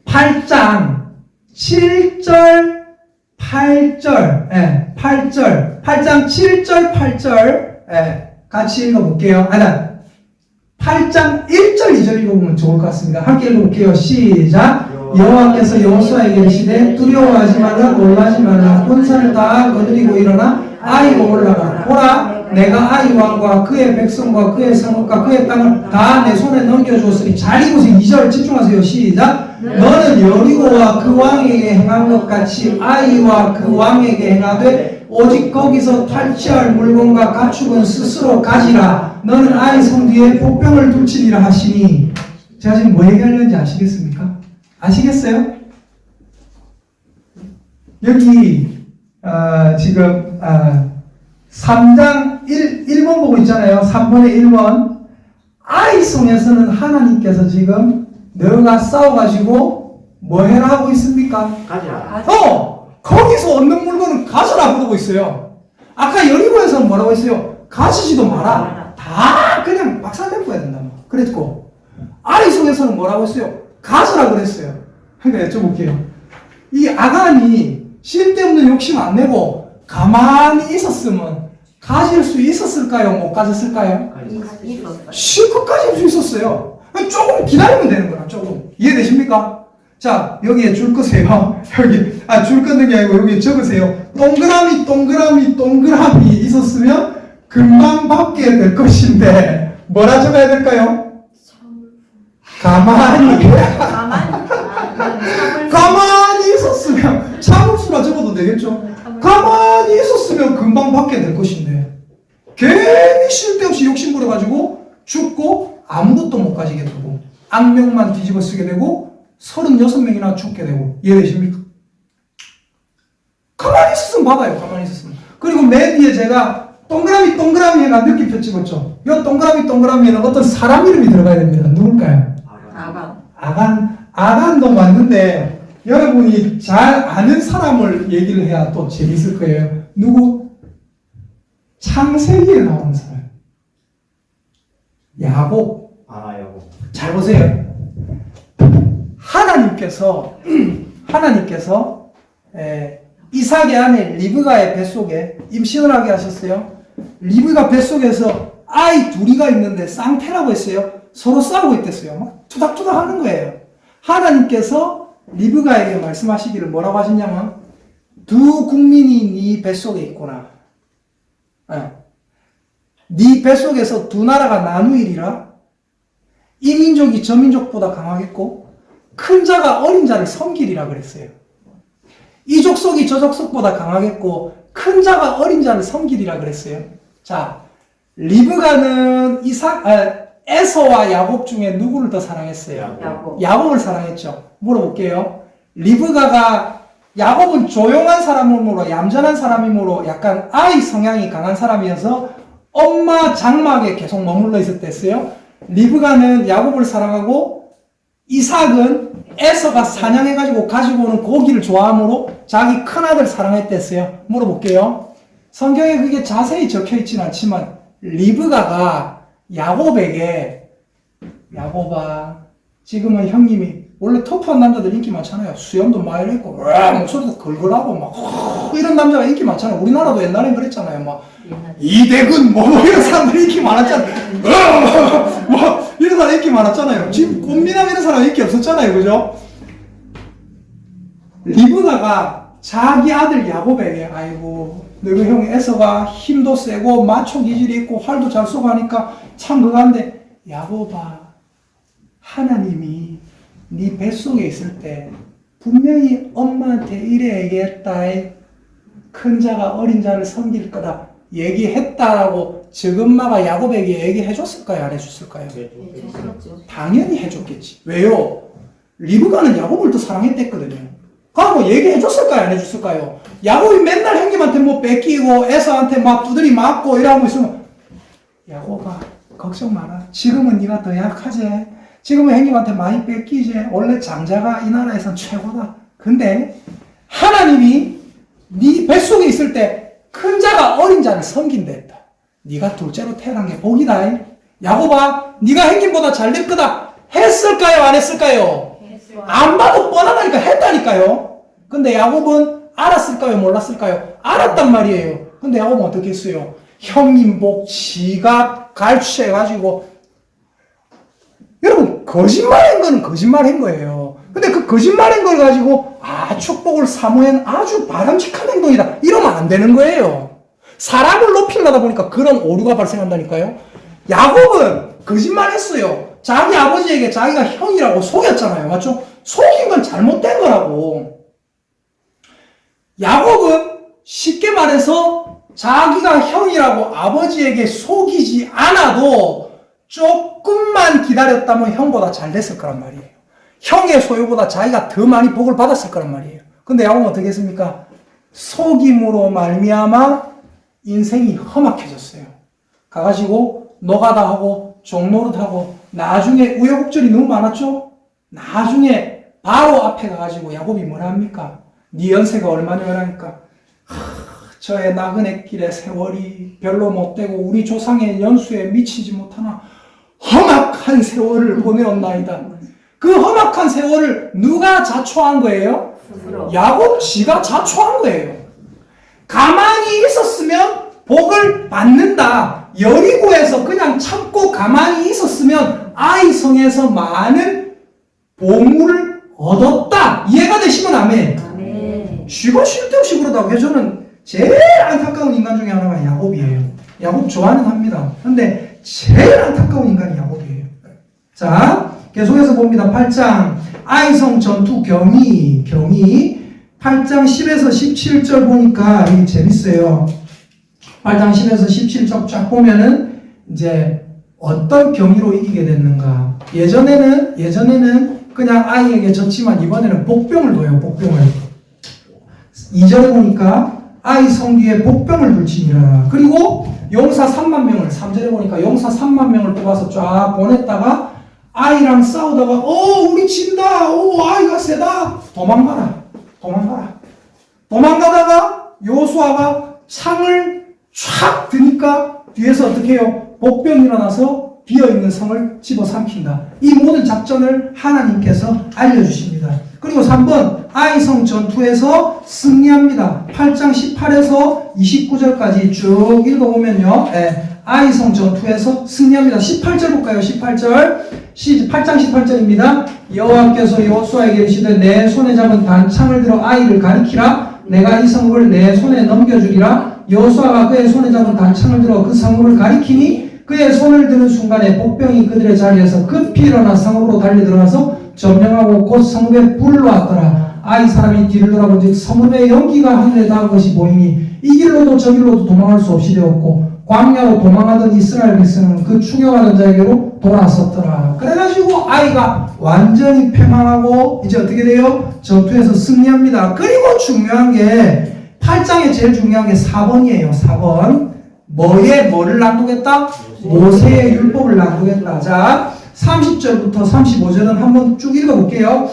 8장 7절 8절 8절, 8장 7절, 8절 같이 읽어볼게요. 8장 1절, 2절 읽어보면 좋을 것 같습니다. 함께 읽어볼게요. 시작. 여호와께서 여호수아에게 이르시되 두려워하지 말라 놀라지 말라 군사를 다 거느리고 일어나 아이로 올라가라. 보라 내가 아이 왕과 그의 백성과 그의 성읍과 그의 땅을 다 내 손에 넘겨주었으니 잘 읽으세요. 2절 집중하세요. 시작. 너는 여리고와 그 왕에게 행한 것 같이 아이와 그 왕에게 행하되 오직 거기서 탈취할 물건과 가축은 스스로 가지라. 너는 아이 성 뒤에 복병을 둘지니라 하시니. 제가 지금 뭐 얘기하려는지 아시겠습니까? 아시겠어요? 여기 지금 3장 1번 보고 있잖아요. 3번의 1번. 아이송에서는 하나님께서 지금 너가 싸워가지고 뭐 해라 하고 있습니까? 가지라. 거기서 얻는 물건은 가져라 그러고 있어요. 아까 여리고에서는 뭐라고 했어요? 가지지도 마라. 다 그냥 박살내고 해야 된다. 그랬고 아이송에서는 뭐라고 했어요? 가져라 그랬어요. 그러니까 여쭤볼게요. 이 아간이 쓸데없는 욕심 안 내고 가만히 있었으면 가질 수 있었을까요? 못 가졌을까요? 실컷 가질 수 있었어요. 조금 기다리면 되는 거야. 조금. 이해되십니까? 자, 여기에 줄 거세요. 여기 줄 끊는 게 아니고 여기 적으세요. 동그라미 있었으면 금방 받게 될 것인데 뭐라 적어야 될까요? 가만히 있었으면 참을수라 적어도 되겠죠? 가만히 있었으면 금방 받게 될 것인데 괜히 쓸데없이 욕심 부려가지고 죽고 아무것도 못 가지게 되고 악명만 뒤집어 쓰게 되고 36명이나 죽게 되고. 이해되십니까? 가만히 있었으면 받아요. 가만히 있었으면. 그리고 맨 뒤에 제가 동그라미에가 느낌표 찍었죠. 이 동그라미에는 어떤 사람 이름이 들어가야 됩니다. 누굴까요? 아간도 맞는데 여러분이 잘 아는 사람을 얘기를 해야 또 재밌을 거예요. 누구? 창세기에 나오는 사람. 야곱. 야곱. 잘 보세요. 하나님께서 이삭의 아내 리브가의 뱃속에 임신을 하게 하셨어요. 리브가 뱃속에서 아이 둘이가 있는데 쌍태라고 했어요. 서로 싸우고 있댔어요. 막 투닥투닥 하는 거예요. 하나님께서 리브가에게 말씀하시기를 뭐라고 하셨냐면 두 국민이 네 뱃속에 있구나. 네 뱃속에서 두 나라가 나누이리라. 이 민족이 저 민족보다 강하겠고 큰 자가 어린 자를 섬기리라 그랬어요. 이 족속이 저 족속보다 강하겠고 큰 자가 어린 자를 섬기리라 그랬어요. 자, 리브가는 에서와 야곱 중에 누구를 더 사랑했어요? 야곱을 사랑했죠. 물어볼게요. 리브가가 야곱은 조용한 사람이므로 얌전한 사람이므로 약간 아이 성향이 강한 사람이어서 엄마 장막에 계속 머물러 있었댔어요. 리브가는 야곱을 사랑하고 이삭은 에서가 사냥해가지고 가지고 오는 고기를 좋아하므로 자기 큰아들 사랑했댔어요. 물어볼게요. 성경에 그게 자세히 적혀있지는 않지만 리브가가 야곱에게 야곱아 지금은 형님이 원래 터프한 남자들 인기 많잖아요. 수염도 많이 했고 목소리도 걸걸하고 막 이런 남자가 인기 많잖아요. 우리나라도 옛날엔 그랬잖아요. 막 이대근 뭐 이런 사람들 인기 많았잖아요. 뭐 이런 사람 인기 많았잖아요. 지금 꽃미남 이런 사람 인기 없었잖아요. 그죠? 리브가가 자기 아들 야곱에게 아이고 너희 형 에서가 힘도 세고 마초 기질이 있고 활도 잘 쏘고 하니까 참 그간데 야곱아 하나님이 네 뱃속에 있을 때 분명히 엄마한테 이래 얘기했다. 큰 자가 어린 자를 섬길 거다 얘기했다라고 적은마가 야곱에게 얘기해줬을까요? 안 해줬을까요? 당연히 해줬겠지. 왜요? 리브가는 야곱을 더 사랑했댔거든요. 그럼 얘기해줬을까요? 안 해줬을까요? 야곱이 맨날 형님한테 뭐 뺏기고 에서한테 막 두드리 맞고 이러고 있으면 야곱아 걱정 마라. 지금은 네가 더 약하지. 지금은 형님한테 많이 뺏기지. 원래 장자가 이 나라에선 최고다. 근데 하나님이 네 뱃속에 있을 때 큰 자가 어린 자를 섬긴다 했다. 네가 둘째로 태어난 게 복이다. 야곱아 네가 형님보다 잘 될 거다. 했을까요? 안 했을까요? 안 봐도 뻔하다니까 했다니까요. 근데 야곱은 알았을까요? 몰랐을까요? 알았단 말이에요. 근데 야곱은 어떻게 했어요? 형님 복 지가 갈취해가지고 여러분 거짓말한 거는 거짓말한 거예요. 근데 그 거짓말한 걸 가지고 축복을 사모한 아주 바람직한 행동이다 이러면 안 되는 거예요. 사람을 높이려다 보니까 그런 오류가 발생한다니까요. 야곱은 거짓말했어요. 자기 아버지에게 자기가 형이라고 속였잖아요. 맞죠? 속인 건 잘못된 거라고. 야곱은 쉽게 말해서 자기가 형이라고 아버지에게 속이지 않아도 조금만 기다렸다면 형보다 잘 됐을 거란 말이에요. 형의 소유보다 자기가 더 많이 복을 받았을 거란 말이에요. 근데 야곱은 어떻게 했습니까? 속임으로 말미암아 인생이 험악해졌어요. 가가지고 노가다 하고 종노릇하고 나중에 우여곡절이 너무 많았죠? 나중에 바로 앞에 가가지고 야곱이 뭐라 합니까? 네 연세가 얼마냐니까 저의 나그네 길의 세월이 별로 못되고 우리 조상의 연수에 미치지 못하나 험악한 세월을 보내었나이다. 그 험악한 세월을 누가 자초한 거예요? 야곱 지가 자초한 거예요. 가만히 있었으면 복을 받는다. 여리고에서 그냥 참고 가만히 있었으면 아이성에서 많은 보물을 얻었다. 이해가 되시면 아멘. 쥐가 쉴데없이 그러다고 해서 저는 제일 안타까운 인간 중에 하나가 야곱이에요. 야곱 좋아는 합니다. 근데 제일 안타까운 인간이 야곱이에요. 자, 계속해서 봅니다. 8장 아이성 전투 경위 8장 10에서 17절 보니까 이게 재밌어요. 8장 10에서 17절 쫙 보면은 이제 어떤 경위로 이기게 됐는가. 예전에는 그냥 아이에게 졌지만 이번에는 복병을 둬요. 복병을. 2절에 보니까 아이 성 뒤에 복병을 둘지니라. 그리고 용사 3만 명을 3절에 보니까 용사 3만 명을 뽑아서 쫙 보냈다가 아이랑 싸우다가 우리 진다. 아이가 세다. 도망가다가 요수아가 창을 촥 드니까 뒤에서 어떻게 해요? 복병이 일어나서 비어있는 성을 집어삼킨다. 이 모든 작전을 하나님께서 알려주십니다. 그리고 3번 아이성 전투에서 승리합니다. 8장 18에서 29절까지 쭉 읽어보면요. 아이성 전투에서 승리합니다. 18절 볼까요? 18절 8장 18절입니다. 여호와께서 여호수아에게 이르시되 내 손에 잡은 단창을 들어 아이를 가리키라. 내가 이 성읍을 내 손에 넘겨주리라. 여호수아가 그의 손에 잡은 단창을 들어 그 성읍을 가리키니 그의 손을 드는 순간에 복병이 그들의 자리에서 급히 일어나 성읍으로 달려들어가서 점령하고 곧 성읍에 불을 놓았더라. 아이 사람이 뒤를 돌아본즉 성읍의 연기가 하늘에 닿은 것이 보이니 이 길로도 저 길로도 도망할 수 없이 되었고 광야로 도망하던 이스라엘 백성은 그 추격하던 자에게로 돌아섰더라. 그래가지고 아이가 완전히 패망하고 이제 어떻게 돼요? 전투에서 승리합니다. 그리고 중요한 게 8장에 제일 중요한 게 4번이에요. 4번. 뭐를 낭독했다? 모세의 율법을 낭독했다. 자, 30절부터 35절은 한번 쭉 읽어볼게요.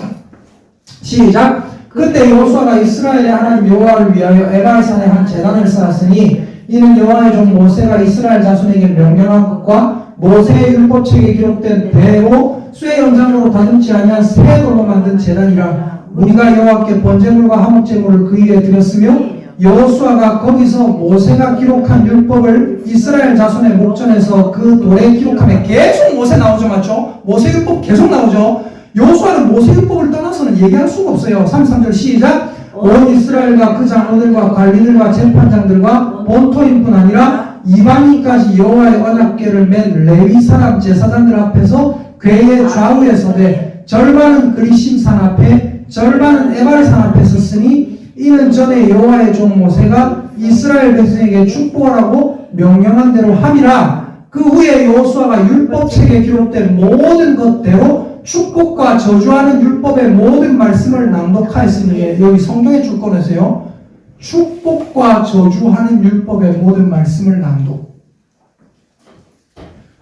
시작. 그때 여호수아가 이스라엘의 하나님 여호와를 위하여 에발산에 한 제단을 쌓았으니 이는 여호와의 종 모세가 이스라엘 자손에게 명령한 것과 모세의 율법책에 기록된 대로 쇠 연장으로 다듬지 아니한 새 돌로 만든 제단이라. 우리가 여호와께 번제물과 화목제물을 그 위에 드렸으며 여호수아가 거기서 모세가 기록한 율법을 이스라엘 자손의 목전에서 그 돌에 기록하며 계속 모세 나오죠. 맞죠? 모세 율법 계속 나오죠. 여호수아는 모세 율법을 떠나서는 얘기할 수가 없어요. 33절 시작. 온 이스라엘과 그 장로들과 관리들과 재판장들과 본토인뿐 아니라 이방인까지 여호와의 언약궤를 맨 레위 사람 제사장들 앞에서 궤의 좌우에 서되 절반은 그리심산 앞에 절반은 에발산 앞에 섰으니 이는 전에 여호와의 종 모세가 이스라엘 백성에게 축복하라고 명령한 대로 함이라. 그 후에 여호수아가 율법책에 기록된 모든 것대로 축복과 저주하는 율법의 모든 말씀을 낭독하였으니 여기 성경에 줄 꺼내세요. 축복과 저주하는 율법의 모든 말씀을 낭독.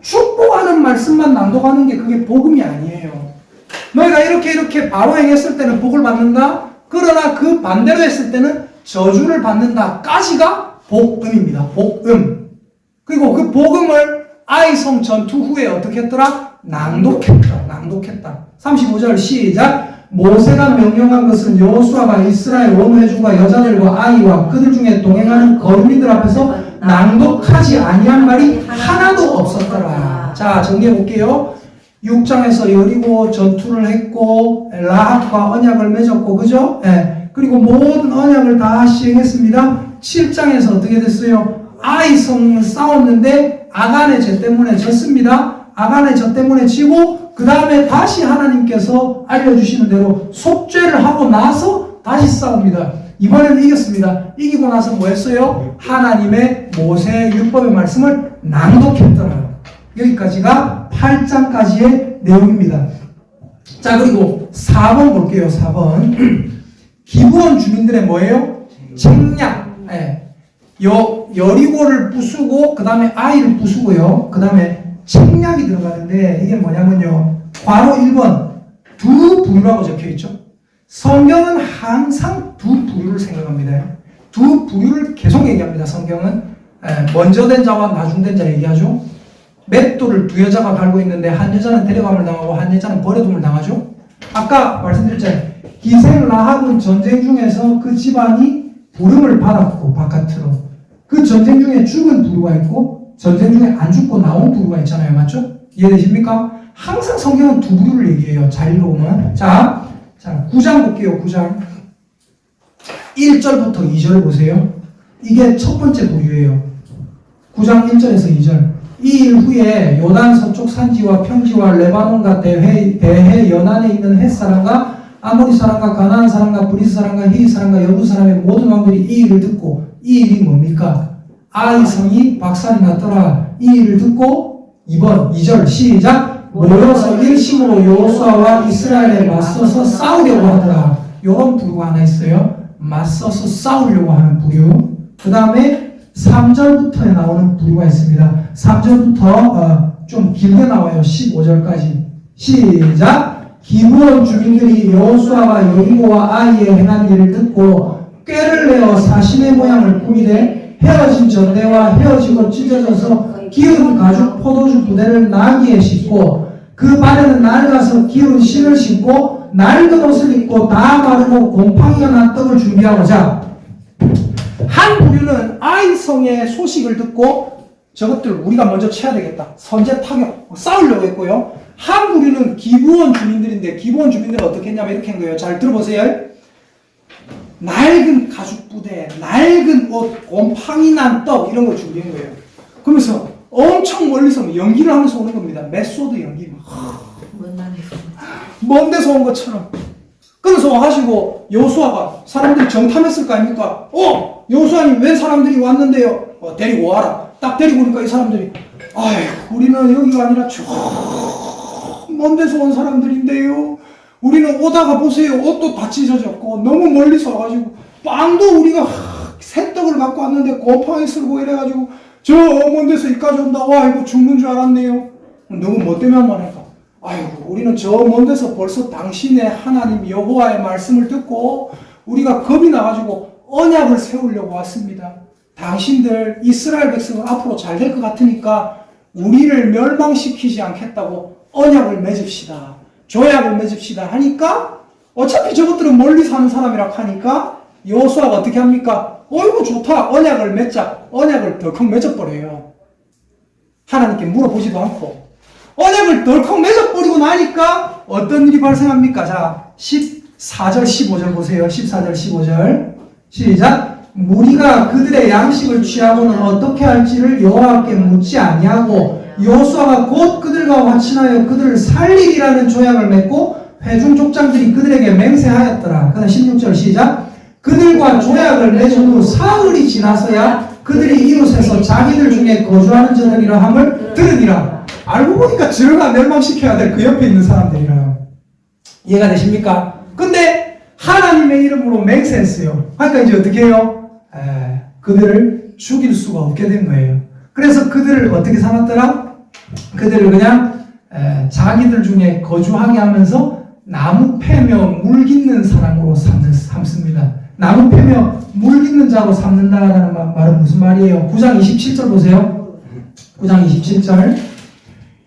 축복하는 말씀만 낭독하는 게 그게 복음이 아니에요. 너희가 이렇게 바로 행했을 때는 복을 받는다. 그러나 그 반대로 했을 때는 저주를 받는다까지가 복음입니다. 복음. 그리고 그 복음을 아이성 전투 후에 어떻게 했더라? 낭독했다. 35절 시작. 모세가 명령한 것은 여호수아가 이스라엘 온 회중과 여자들과 아이와 그들 중에 동행하는 거류민들 앞에서 낭독하지 아니한 말이 하나도 없었더라. 자, 정리해 볼게요. 6장에서 여리고 전투를 했고 라합과 언약을 맺었고, 그죠? 예. 그리고 모든 언약을 다 시행했습니다. 7장에서 어떻게 됐어요? 아이 성 싸웠는데 아간의 죄 때문에 졌습니다. 아간의 죄 때문에 지고 그 다음에 다시 하나님께서 알려주시는 대로 속죄를 하고 나서 다시 싸웁니다. 이번에는 이겼습니다. 이기고 나서 뭐 했어요? 하나님의 모세 율법의 말씀을 낭독했더라. 여기까지가 8장까지의 내용입니다. 자, 그리고 4번 볼게요. 4번. 기브온 주민들의 뭐예요? 책략. 예. 여리고를 부수고 그 다음에 아이를 부수고요. 그 다음에 책략이 들어가는데 이게 뭐냐면요. 괄호 1번 두 부류라고 적혀있죠. 성경은 항상 두 부류를 생각합니다. 두 부류를 계속 얘기합니다. 성경은 먼저 된 자와 나중 된 자 얘기하죠. 맷돌을 두 여자가 갈고 있는데 한 여자는 데려감을 당하고 한 여자는 버려둠을 당하죠. 아까 말씀드렸잖아요. 기생 라합은 전쟁 중에서 그 집안이 부름을 받았고 바깥으로 그 전쟁 중에 죽은 부류가 있고 전쟁 중에 안 죽고 나온 부류가 있잖아요. 맞죠? 이해되십니까? 항상 성경은 두 부류를 얘기해요. 잘 읽어보면. 자, 9장 볼게요. 9장 1절부터 2절 보세요. 이게 첫 번째 부류예요. 9장 1절에서 2절. 이 일 후에 요단 서쪽 산지와 평지와 레바논과 대해 연안에 있는 헷 사람과 아모리 사람과 가나안 사람과 브리스 사람과 히위 사람과 여부 사람의 모든 왕들이 이 일을 듣고, 이 일이 뭡니까? 아이 성이 박살이 났더라. 이 일을 듣고 2절 시작. 모여서 일심으로 여호수아와 이스라엘에 맞서서 싸우려고 하더라. 요런 부류가 하나 있어요. 맞서서 싸우려고 하는 부류. 그 다음에 3절부터에 나오는 부류가 있습니다. 3절부터 좀 길게 나와요. 15절까지. 시작. 기브온 주민들이 여호수아와 여리고와 아이의 행한 일을 듣고 꾀를 내어 사신의 모양을 꾸미되 헤어진 전대와 헤어지고 찢어져서 기운 가죽 포도주 부대를 나귀에 싣고 그 발에는 낡아서 기운 신을 신고 낡은 옷을 입고 다 마르고 곰팡이가 난 떡을 준비하고자. 한 부류는 아이성의 소식을 듣고 저것들 우리가 먼저 쳐야 되겠다. 선제 타격 싸우려고 했고요. 한 부류는 기브온 주민들인데 기브온 주민들은 어떻게 했냐면 이렇게 한 거예요. 잘 들어보세요. 낡은 가죽 부대, 낡은 옷, 곰팡이 난 떡 이런 걸 준비한 거예요. 그러면서 엄청 멀리서 연기를 하면서 오는 겁니다. 메소드 연기. 먼 데서 온 것처럼. 그래서 하시고 여호수아가 사람들이 정탐했을 거 아닙니까? 여호수아님 왜 사람들이 왔는데요? 데리고 와라. 딱 데리고 오니까 이 사람들이 우리는 여기가 아니라 저 먼 데서 온 사람들인데요. 우리는 오다가 보세요. 옷도 다 찢어졌고 너무 멀리서 와가지고 빵도 우리가 새떡을 갖고 왔는데 곰팡이 쓸고 이래가지고 저 먼 데서 이까지 온다. 이거 죽는 줄 알았네요. 누구 뭐 때문에 말할까? 우리는 저 먼 데서 벌써 당신의 하나님 여호와의 말씀을 듣고 우리가 겁이 나가지고 언약을 세우려고 왔습니다. 당신들 이스라엘 백성은 앞으로 잘 될 것 같으니까 우리를 멸망시키지 않겠다고 언약을 맺읍시다. 조약을 맺읍시다 하니까 어차피 저것들은 멀리 사는 사람이라 하니까 여호수아가 어떻게 합니까? 어이구 좋다. 언약을 맺자. 언약을 덜컥 맺어버려요. 하나님께 물어보지도 않고 언약을 덜컥 맺어버리고 나니까 어떤 일이 발생합니까? 자, 14절 15절 보세요. 14절 15절 시작. 무리가 그들의 양식을 취하고는 어떻게 할지를 여호와께 묻지 아니하고 여호수아가 곧 그들과 화친하여 그들을 살리리라는 조약을 맺고 회중 족장들이 그들에게 맹세하였더라. 그다음 16절 시작. 그들과 조약을 맺은 후 사흘이 지나서야 그들이 이웃에서 자기들 중에 거주하는 자들이라 함을 들으니라. 알고 보니까 저가 멸망시켜야 될 그 옆에 있는 사람들이라. 이해가 되십니까? 근데 하나님의 이름으로 맹세했어요. 그러니까 이제 어떻게 해요? 그들을 죽일 수가 없게 된 거예요. 그래서 그들을 어떻게 삼았더라? 그들을 그냥 자기들 중에 거주하게 하면서 나무 패며 물 깃는 사람으로 삼습니다. 나무 패며 물 깃는 자로 삼는다라는 말은 무슨 말이에요? 9장 27절 보세요. 9장 27절.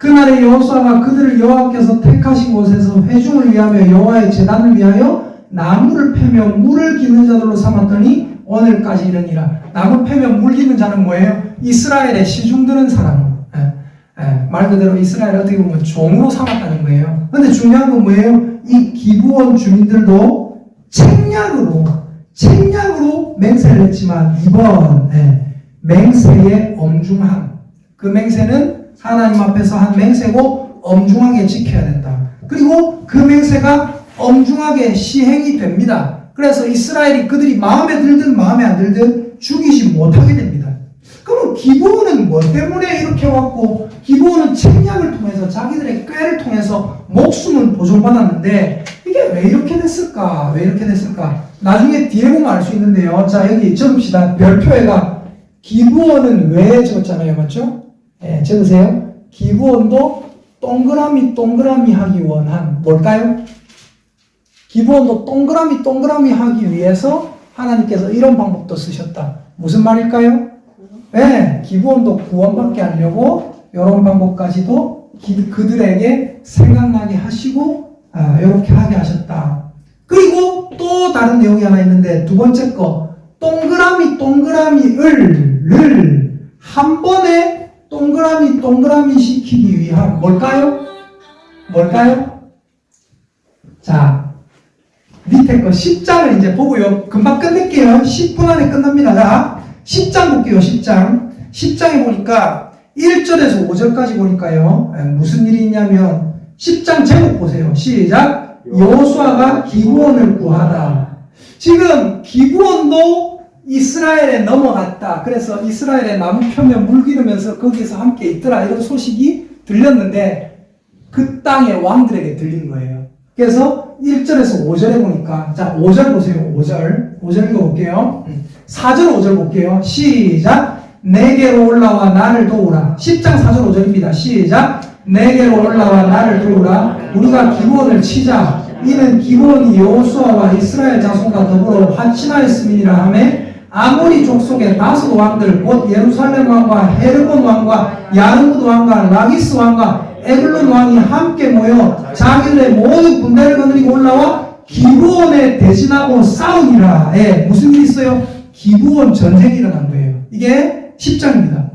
그날에 여호수아가 그들을 여호와께서 택하신 곳에서 회중을 위하며 여호와의 제단을 위하여 나무를 패며 물을 기는 자들로 삼았더니 오늘까지 이르니라. 나무 패며 물 기는 자는 뭐예요? 이스라엘의 시중 드는 사람. 말 그대로 이스라엘 어떻게 보면 종으로 삼았다는 거예요. 근데 중요한 건 뭐예요? 이 기브온 주민들도 책략으로 맹세를 했지만 이번 맹세의 엄중함, 그 맹세는 하나님 앞에서 한 맹세고 엄중하게 지켜야 된다. 그리고 그 맹세가 엄중하게 시행이 됩니다. 그래서 이스라엘이 그들이 마음에 들든 마음에 안 들든 죽이지 못하게 됩니다. 그럼 기브온은 뭐 때문에 이렇게 왔고, 기브온은 책략을 통해서 자기들의 꾀를 통해서 목숨은 보존받았는데 이게 왜 이렇게 됐을까? 왜 이렇게 됐을까? 나중에 뒤에 보면 알 수 있는데요. 자, 여기 적읍시다. 별표에가 기브온은 왜 적었잖아요. 맞죠? 적으세요. 기브온도 동그라미 하기 원한 뭘까요? 기브온도 동그라미 하기 위해서 하나님께서 이런 방법도 쓰셨다. 무슨 말일까요? 기브온도 구원받게 하려고 이런 방법까지도 그들에게 생각나게 하시고 이렇게 하게 하셨다. 그리고 또 다른 내용이 하나 있는데 두 번째 거, 동그라미를 한 번에 동그라미 시키기 위한 뭘까요? 자, 밑에 거 10장을 이제 보고요. 금방 끝낼게요. 10분 안에 끝납니다. 자, 10장 볼게요. 10장에 보니까 1절에서 5절까지 보니까요. 무슨 일이 있냐면 10장 제목 보세요. 시작. 여호수아가 기브온을 구하다. 지금 기브온도 이스라엘에 넘어갔다. 그래서 이스라엘의 나무 펴며 물 기르면서 거기서 함께 있더라. 이런 소식이 들렸는데 그 땅의 왕들에게 들린 거예요. 그래서 1절에서 5절에 보니까, 자, 5절 보세요. 5절 읽어볼게요. 4절 5절 볼게요. 시작. 내게로 올라와 나를 도우라. 10장 4절 5절입니다. 시작. 내게로 올라와 나를 도우라. 우리가 기브온을 치자. 이는 기브온이 여호수아와 이스라엘 자손과 더불어 화친하였음이니라 하매 아모리 족속의 다섯 왕들 곧 예루살렘 왕과 헤르본 왕과 야르무드 왕과 라기스 왕과 에글론 왕이 함께 모여 자기들의 모든 군대를 거느리고 올라와 기브온에 대진하고 싸우니라. 무슨 일이 있어요? 기브온 전쟁이 일어난 거예요. 이게 10장입니다.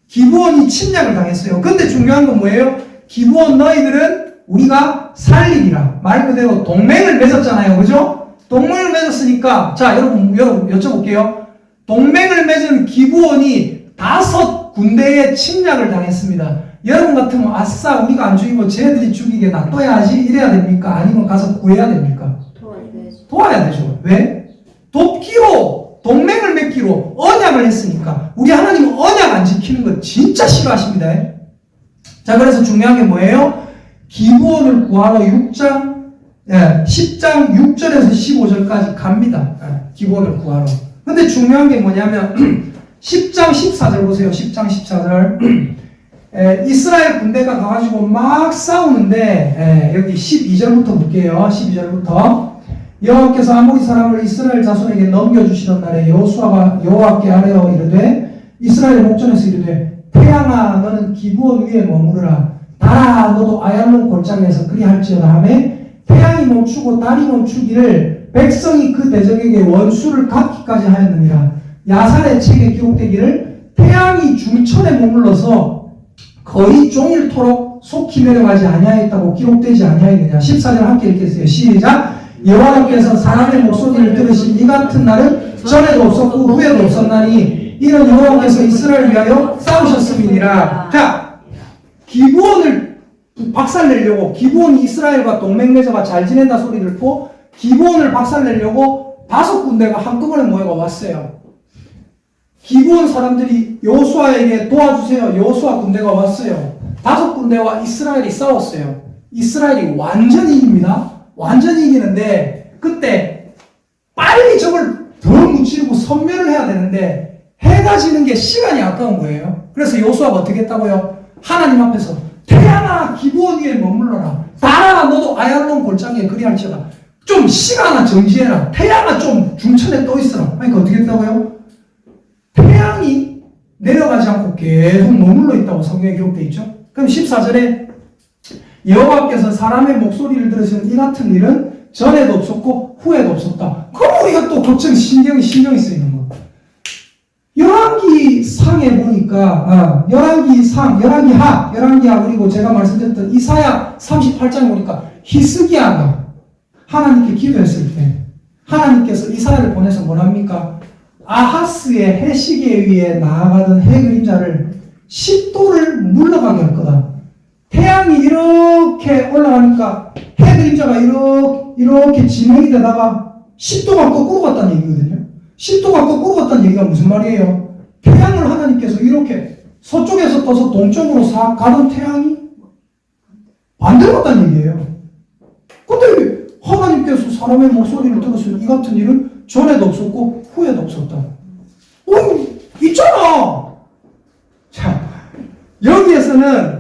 기브온이 침략을 당했어요. 근데 중요한 건 뭐예요? 기브온 너희들은 우리가 살리리라. 말 그대로 동맹을 맺었잖아요. 그죠? 동맹을 맺었으니까, 자, 여러분 여쭤볼게요. 동맹을 맺은 기브온이 5 군대의 침략을 당했습니다. 여러분 같으면 아싸 우리가 안 죽이고 쟤들이 죽이게 놔둬야지 이래야 됩니까? 아니면 가서 구해야 됩니까? 도와야 되죠. 왜? 돕기로, 동맹을 맺기로 언약을 했으니까. 우리 하나님은 언약 안 지키는 거 진짜 싫어하십니다. 자, 그래서 중요한 게 뭐예요? 기브온을 구하러 10장 6절에서 15절까지 갑니다. 기브온을 구하러. 근데 중요한 게 뭐냐면 10장 14절 보세요. 10장 14절. 이스라엘 군대가 가가지고 막 싸우는데 여기 12절부터 볼게요. 12절부터 여호와께서 아모리 사람을 이스라엘 자손에게 넘겨주시던 날에 여호수아가 여호와께 아뢰어 이르되 이스라엘 목전에서 이르되 태양아 너는 기브온 위에 머무르라. 달아 너도 아얄론 골짜기에서 그리할지어다 하매 태양이 멈추고 달이 멈추기를 백성이 그 대적에게 원수를 갚기까지 하였느니라. 야살의 책에 기록되기를 태양이 중천에 머물러서 거의 종일토록 속히 내려가지 아니하였다고 기록되지 아니하였느냐. 14절 함께 읽겠어요. 시작. 여호와께서 사람의 목소리를 들으신 이 같은 날은 전에도 없었고 후에도 없었나니 이는 여호와께서 이스라엘을 위하여 싸우셨음이니라. 자, 기브온을 박살내려고, 기브온이 이스라엘과 동맹 맺어가 잘 지낸다 소리 듣고 기브온을 박살내려고 5 군데가 한꺼번에 모여가 왔어요. 기브온 사람들이 여호수아에게 도와주세요. 여호수아 군대가 왔어요. 5 군데와 이스라엘이 싸웠어요. 이스라엘이 완전히 이깁니다. 완전히 이기는데 그때 빨리 적을 더 무찌르고 섬멸을 해야 되는데 해가 지는 게 시간이 아까운 거예요. 그래서 여호수아가 어떻게 했다고요? 하나님 앞에서 태양아 기브온 위에 머물러라. 달아 너도 아얄론 골짜기에 그리할지어다. 좀 시간아 정지해라. 태양아 좀 중천에 떠 있어라. 그러니까 어떻게 했다고요? 태양이 내려가지 않고 계속 머물러 있다고 성경에 기록되어 있죠. 그럼 14절에 여호와께서 사람의 목소리를 들으시는 이 같은 일은 전에도 없었고 후에도 없었다. 그럼 우리가 또 걱정, 신경이 쓰이는 거. 열왕기 상에 보니까, 열왕기하, 그리고 제가 말씀드렸던 이사야 38장에 보니까 히스기야가 하나님께 기도했을 때, 하나님께서 이사야를 보내서 뭐랍니까? 아하스의 해시계 위에 나아가던 해 그림자를 10도를 물러가게 할 거다. 태양이 이렇게 올라가니까 해 그림자가 이렇게 진행이 되다가 10도가 거꾸로 갔다는 얘기거든요. 10도가 거꾸로 갔다는 얘기가 무슨 말이에요? 태양을 하나님께서 이렇게 서쪽에서 떠서 동쪽으로 싹 가던 태양이 반대로 갔다는 얘기예요. 근데 하나님께서 사람의 목소리를 들었으면 이 같은 일은 전에도 없었고 후에도 없었다. 있잖아. 자, 여기에서는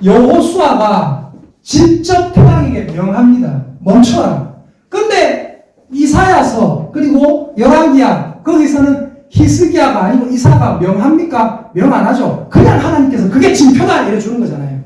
여호수아가 직접 태양에게 명합니다. 멈춰라. 근데 이사야서 그리고 열왕기야 거기서는 히스기야가 아니고 이사가 명합니까? 명 안 하죠. 그냥 하나님께서 그게 징표다 이래 주는 거잖아요.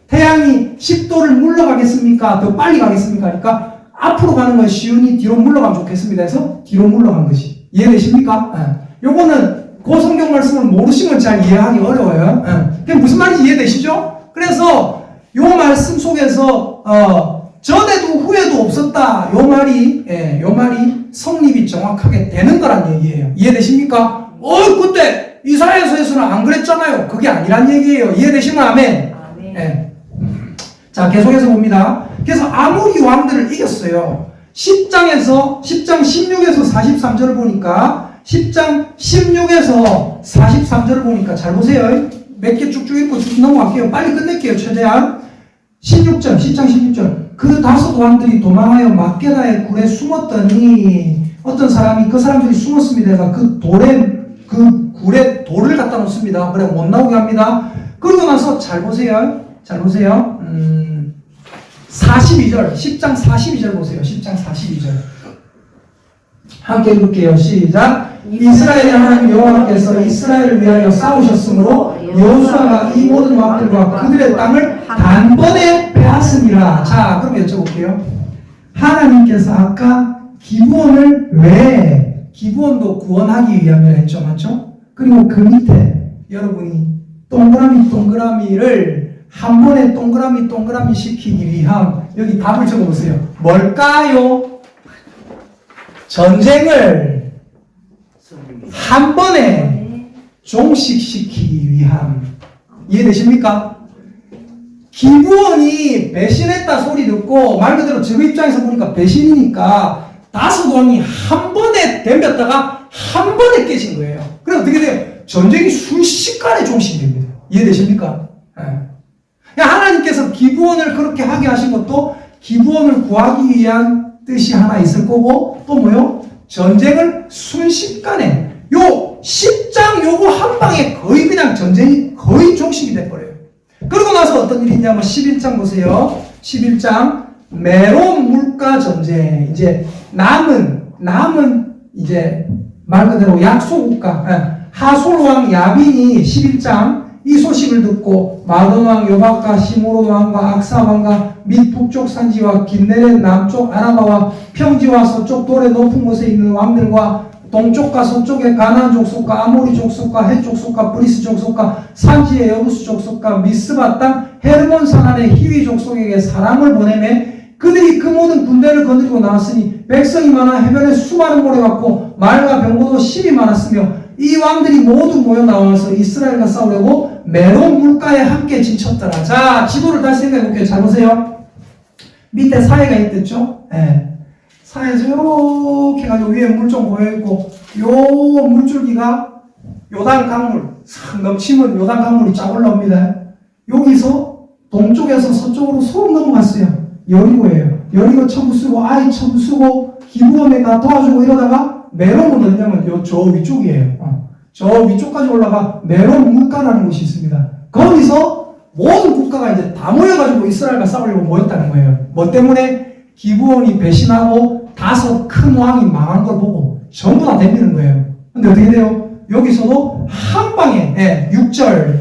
태양이 10도를 물러가겠습니까? 더 빨리 가겠습니까? 그러니까 앞으로 가는 건 쉬우니 뒤로 물러가면 좋겠습니다 해서 뒤로 물러간 것이. 이해되십니까? 요거는 그 성경 말씀을 모르시면 잘 이해하기 어려워요. 그게 무슨 말인지 이해되시죠? 그래서 요 말씀 속에서 전에도 후에도 없었다. 요 말이 성립이 정확하게 되는 거란 얘기예요. 이해되십니까? 그때 이사야서에서는 안 그랬잖아요. 그게 아니란 얘기예요. 이해되시면 아멘. 자, 계속해서 봅니다. 그래서 아모리 왕들을 이겼어요. 10장 16에서 43절을 보니까 10장 16에서 43절을 보니까 잘 보세요. 몇 개 쭉쭉 읽고 쭉 넘어갈게요. 빨리 끝낼게요. 최대한. 10장 16절. 그 다섯 왕들이 도망하여 막게다의 굴에 숨었더니 어떤 사람이 그 사람들이 숨었습니다. 그 굴에 돌을 갖다 놓습니다. 그래 못 나오게 합니다. 그러고 나서 잘 보세요. 42절, 10장 42절 보세요. 10장 42절. 함께 읽을게요. 시작. 이스라엘의 하나님 여호와께서 이스라엘을 위하여 싸우셨으므로 여호수아가 이 모든 왕들과 그들의 땅을 단번에 빼앗으니라. 자, 그럼 여쭤볼게요. 하나님께서 아까 기브온을 왜 기브온도 구원하기 위함이라 했죠, 맞죠? 그리고 그 밑에 여러분이 동그라미를 한 번에 동그라미 시키기 위함. 여기 답을 적어보세요. 뭘까요? 전쟁을 한 번에 종식시키기 위함. 이해되십니까? 기브온이 배신했다 소리 듣고 말 그대로 저 입장에서 보니까 배신이니까 다섯 왕이 한 번에 덤볐다가 한 번에 깨진 거예요. 그래서 어떻게 돼요? 전쟁이 순식간에 종식이 됩니다. 이해되십니까? 하나님께서 기브온을 그렇게 하게 하신 것도 기브온을 구하기 위한 뜻이 하나 있을 거고 또 뭐요? 전쟁을 순식간에 요 10장 요거 한 방에 거의 그냥 전쟁이 거의 종식이 돼버려요. 그러고 나서 어떤 일이 있냐면 11장 보세요. 11장 메론 물가 전쟁. 이제 남은 이제 말 그대로 약소국가 하솔왕 야빈이 11장 이 소식을 듣고 마돈왕 요박과 시므론왕과 악사왕과 및 북쪽 산지와 긴네렛 남쪽 아라바와 평지와 서쪽 돌의 높은 곳에 있는 왕들과 동쪽과 서쪽의 가나안 족속과 아모리 족속과 헷 족속과 브리스 족속과 산지의 여부스 족속과 미스바 땅 헤르몬 산안의 히위 족속에게 사람을 보내매 그들이 그 모든 군대를 거느리고 나왔으니 백성이 많아 해변에 수많은 모래 같고 말과 병거도 심이 많았으며 이 왕들이 모두 모여 나와서 이스라엘과 싸우려고 메론 물가에 함께 지쳤더라. 자, 지도를 다시 생각해 볼게요. 잘 보세요. 밑에 사해가 있댔죠? 사해에서 이렇게 해가지고 위에 물 좀 보여있고 요 물줄기가 요단 강물 싹 넘치면 요단 강물이 쫙 올라옵니다. 여기서 동쪽에서 서쪽으로 쏙 넘어갔어요. 여리고예요. 여리고 처부 쓰고 아이 처부 쓰고 기브온에 가 도와주고 이러다가 메론은 어디냐면 저 위쪽이에요. 저 위쪽까지 올라가 메론 물가라는 곳이 있습니다. 거기서 모든 국가가 이제 다 모여가지고 이스라엘과 싸우려고 모였다는 거예요. 뭐 때문에? 기브온이 배신하고 다섯 큰 왕이 망한 걸 보고 전부 다 덤비는 거예요. 근데 어떻게 돼요? 여기서도 한 방에 6절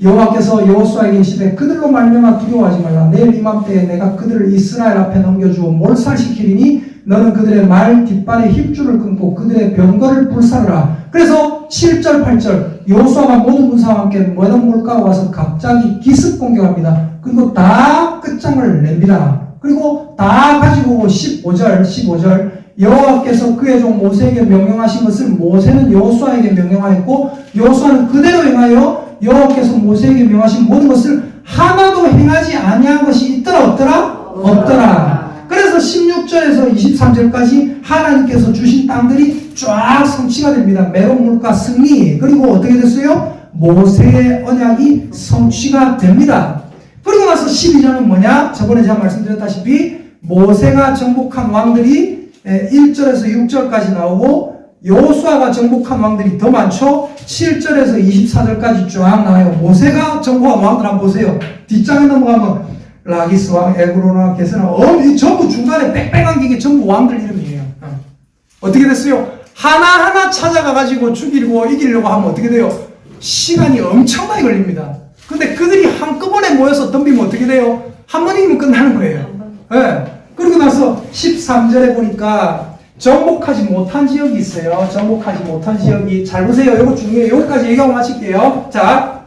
여호와께서 여호수아에게 이르시되 그들로 말미암아 두려워하지 말라. 내일 이맘때에 내가 그들을 이스라엘 앞에 넘겨주어 몰살시키리니 너는 그들의 말 뒷발에 힘줄을 끊고 그들의 병거를 불사르라. 그래서 7절 8절 여호수아가 모든 군사와 함께 모든 물가로 와서 갑자기 기습 공격합니다. 그리고 다 끝장을 냅니다. 그리고 다 가지고 오고 15절 여호와께서 그의 종 모세에게 명령하신 것을 모세는 여호수아에게 명령하였고 여호수아는 그대로 행하여 여호와께서 모세에게 명하신 모든 것을 하나도 행하지 아니한 것이 있더라 없더라. 그래서 16절에서 23절까지 하나님께서 주신 땅들이 쫙 성취가 됩니다. 메론 물가 승리, 그리고 어떻게 됐어요? 모세의 언약이 성취가 됩니다. 그리고 나서 12장은 뭐냐? 저번에 제가 말씀드렸다시피 모세가 정복한 왕들이 1절에서 6절까지 나오고 여호수아가 정복한 왕들이 더 많죠. 7절에서 24절까지 쫙 나와요. 모세가 정복한 왕들 한번 보세요. 뒷장에 넘어가면 라기스 왕, 에그로나, 게스나, 이 전부 중간에 빽빽한 게 전부 왕들 이름이에요. 어떻게 됐어요? 하나하나 찾아가가지고 죽이고 이기려고 하면 어떻게 돼요? 시간이 엄청나게 걸립니다. 근데 그들이 한꺼번에 모여서 덤비면 어떻게 돼요? 한 번 이기면 끝나는 거예요. 네. 그리고 나서 13절에 보니까 정복하지 못한 지역이 있어요. 정복하지 못한 지역이. 잘 보세요. 이거 중요해요. 여기까지 얘기하고 마칠게요. 자,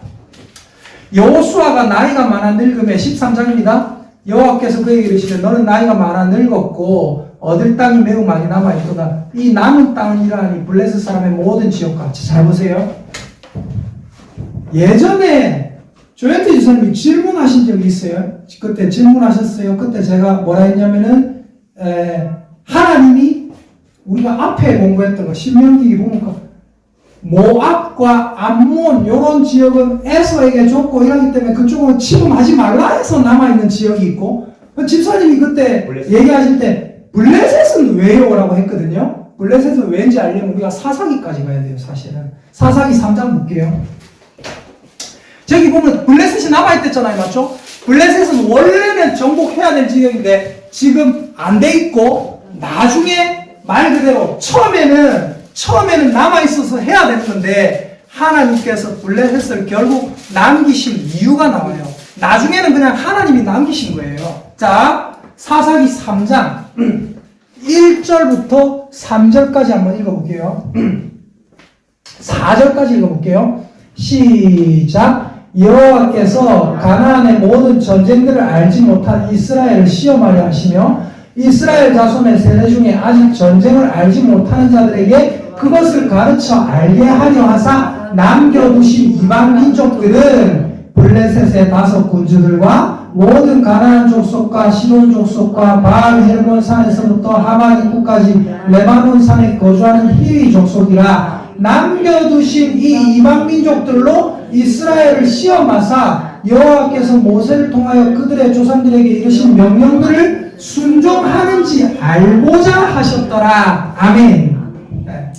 여호수아가 나이가 많아 늙음에 13장입니다. 여호와께서 그에게 이르시되 너는 나이가 많아 늙었고 얻을 땅이 매우 많이 남아있도다. 이 남은 땅은 이러하니 블레셋 사람의 모든 지역과. 잘 보세요. 예전에 조현태 지사님이 질문하신 적이 있어요. 그때 질문하셨어요. 그때 제가 뭐라 했냐면은 하나님이 우리가 앞에 공부했던 거 신명기 보니까 모압과 암몬 요런 지역은 에서에게 줬고 이러기 때문에 그쪽은 침범하지 말라 해서 남아있는 지역이 있고, 집사님이 그때 얘기하실 때 블레셋은 왜요? 라고 했거든요. 블레셋은 왜인지 알려면 우리가 사사기까지 가야 돼요. 사실은 사사기 3장 볼게요. 저기 보면 블레셋이 남아있댔잖아요. 맞죠? 블레셋은 원래는 정복해야 될 지역인데 지금 안 돼 있고 나중에 말 그대로 처음에는 남아있어서 해야 됐는데 하나님께서 블레셋을 결국 남기신 이유가 나와요. 나중에는 그냥 하나님이 남기신 거예요. 자, 사사기 3장 1절부터 3절까지 한번 읽어볼게요. 4절까지 읽어볼게요. 시작. 여호와께서 가나안의 모든 전쟁들을 알지 못한 이스라엘을 시험하려 하시며 이스라엘 자손의 세대 중에 아직 전쟁을 알지 못하는 자들에게 그것을 가르쳐 알게 하려 하사 남겨두신 이방 민족들은 블레셋의 5 군주들과 모든 가나안 족속과 시돈 족속과 바알 헬몬 산에서부터 하만 입구까지 레바논 산에 거주하는 히위 족속이라. 남겨두신 이 이방 민족들로 이스라엘을 시험하사 여호와께서 모세를 통하여 그들의 조상들에게 이르신 명령들을 순종하는지 알고자 하셨더라. 아멘. 네.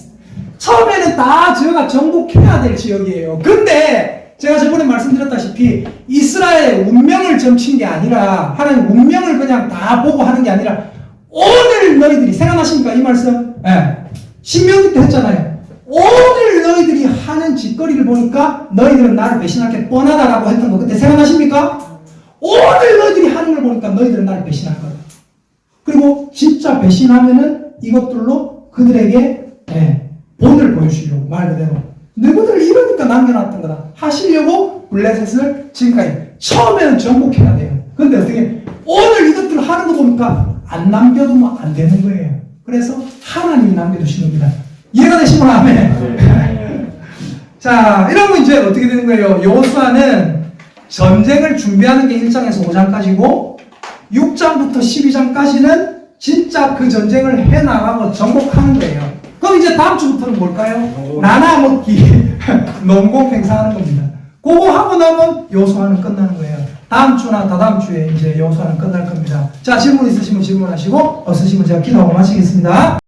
처음에는 다 저희가 정복해야 될 지역이에요. 근데 제가 저번에 말씀드렸다시피 이스라엘의 운명을 점친 게 아니라 하나님 운명을 그냥 다 보고 하는 게 아니라 오늘 너희들이 생각나십니까? 이 말씀? 네. 신명기 때 했잖아요. 오늘 너희들이 하는 짓거리를 보니까 너희들은 나를 배신할 게 뻔하다라고 했던 거 그때 생각나십니까? 오늘 너희들이 하는 걸 보니까 너희들은 나를 배신할 거다. 그리고 진짜 배신하면은 이것들로 그들에게 본을 보여주려고 말 그대로 너희들 이러니까 남겨놨던 거다 하시려고 블레셋을 지금까지 처음에는 정복해야 돼요. 근데 어떻게 오늘 이것들을 하는 거 보니까 안 남겨두면 안 되는 거예요. 그래서 하나님이 남겨두신 겁니다. 이해가 되시면 아멘. 자, 이러면 이제 어떻게 되는 거예요? 여호수아는 전쟁을 준비하는 게 1장에서 5장까지고 6장부터 12장까지는 진짜 그 전쟁을 해나가고 정복하는 거예요. 그럼 이제 다음 주부터는 뭘까요? 나눠 먹기, 농공 행사하는 겁니다. 그거 하고 나면 여호수아는 끝나는 거예요. 다음 주나 다다음 주에 이제 여호수아는 끝날 겁니다. 자, 질문 있으시면 질문하시고 없으시면 제가 기도하고 마치겠습니다.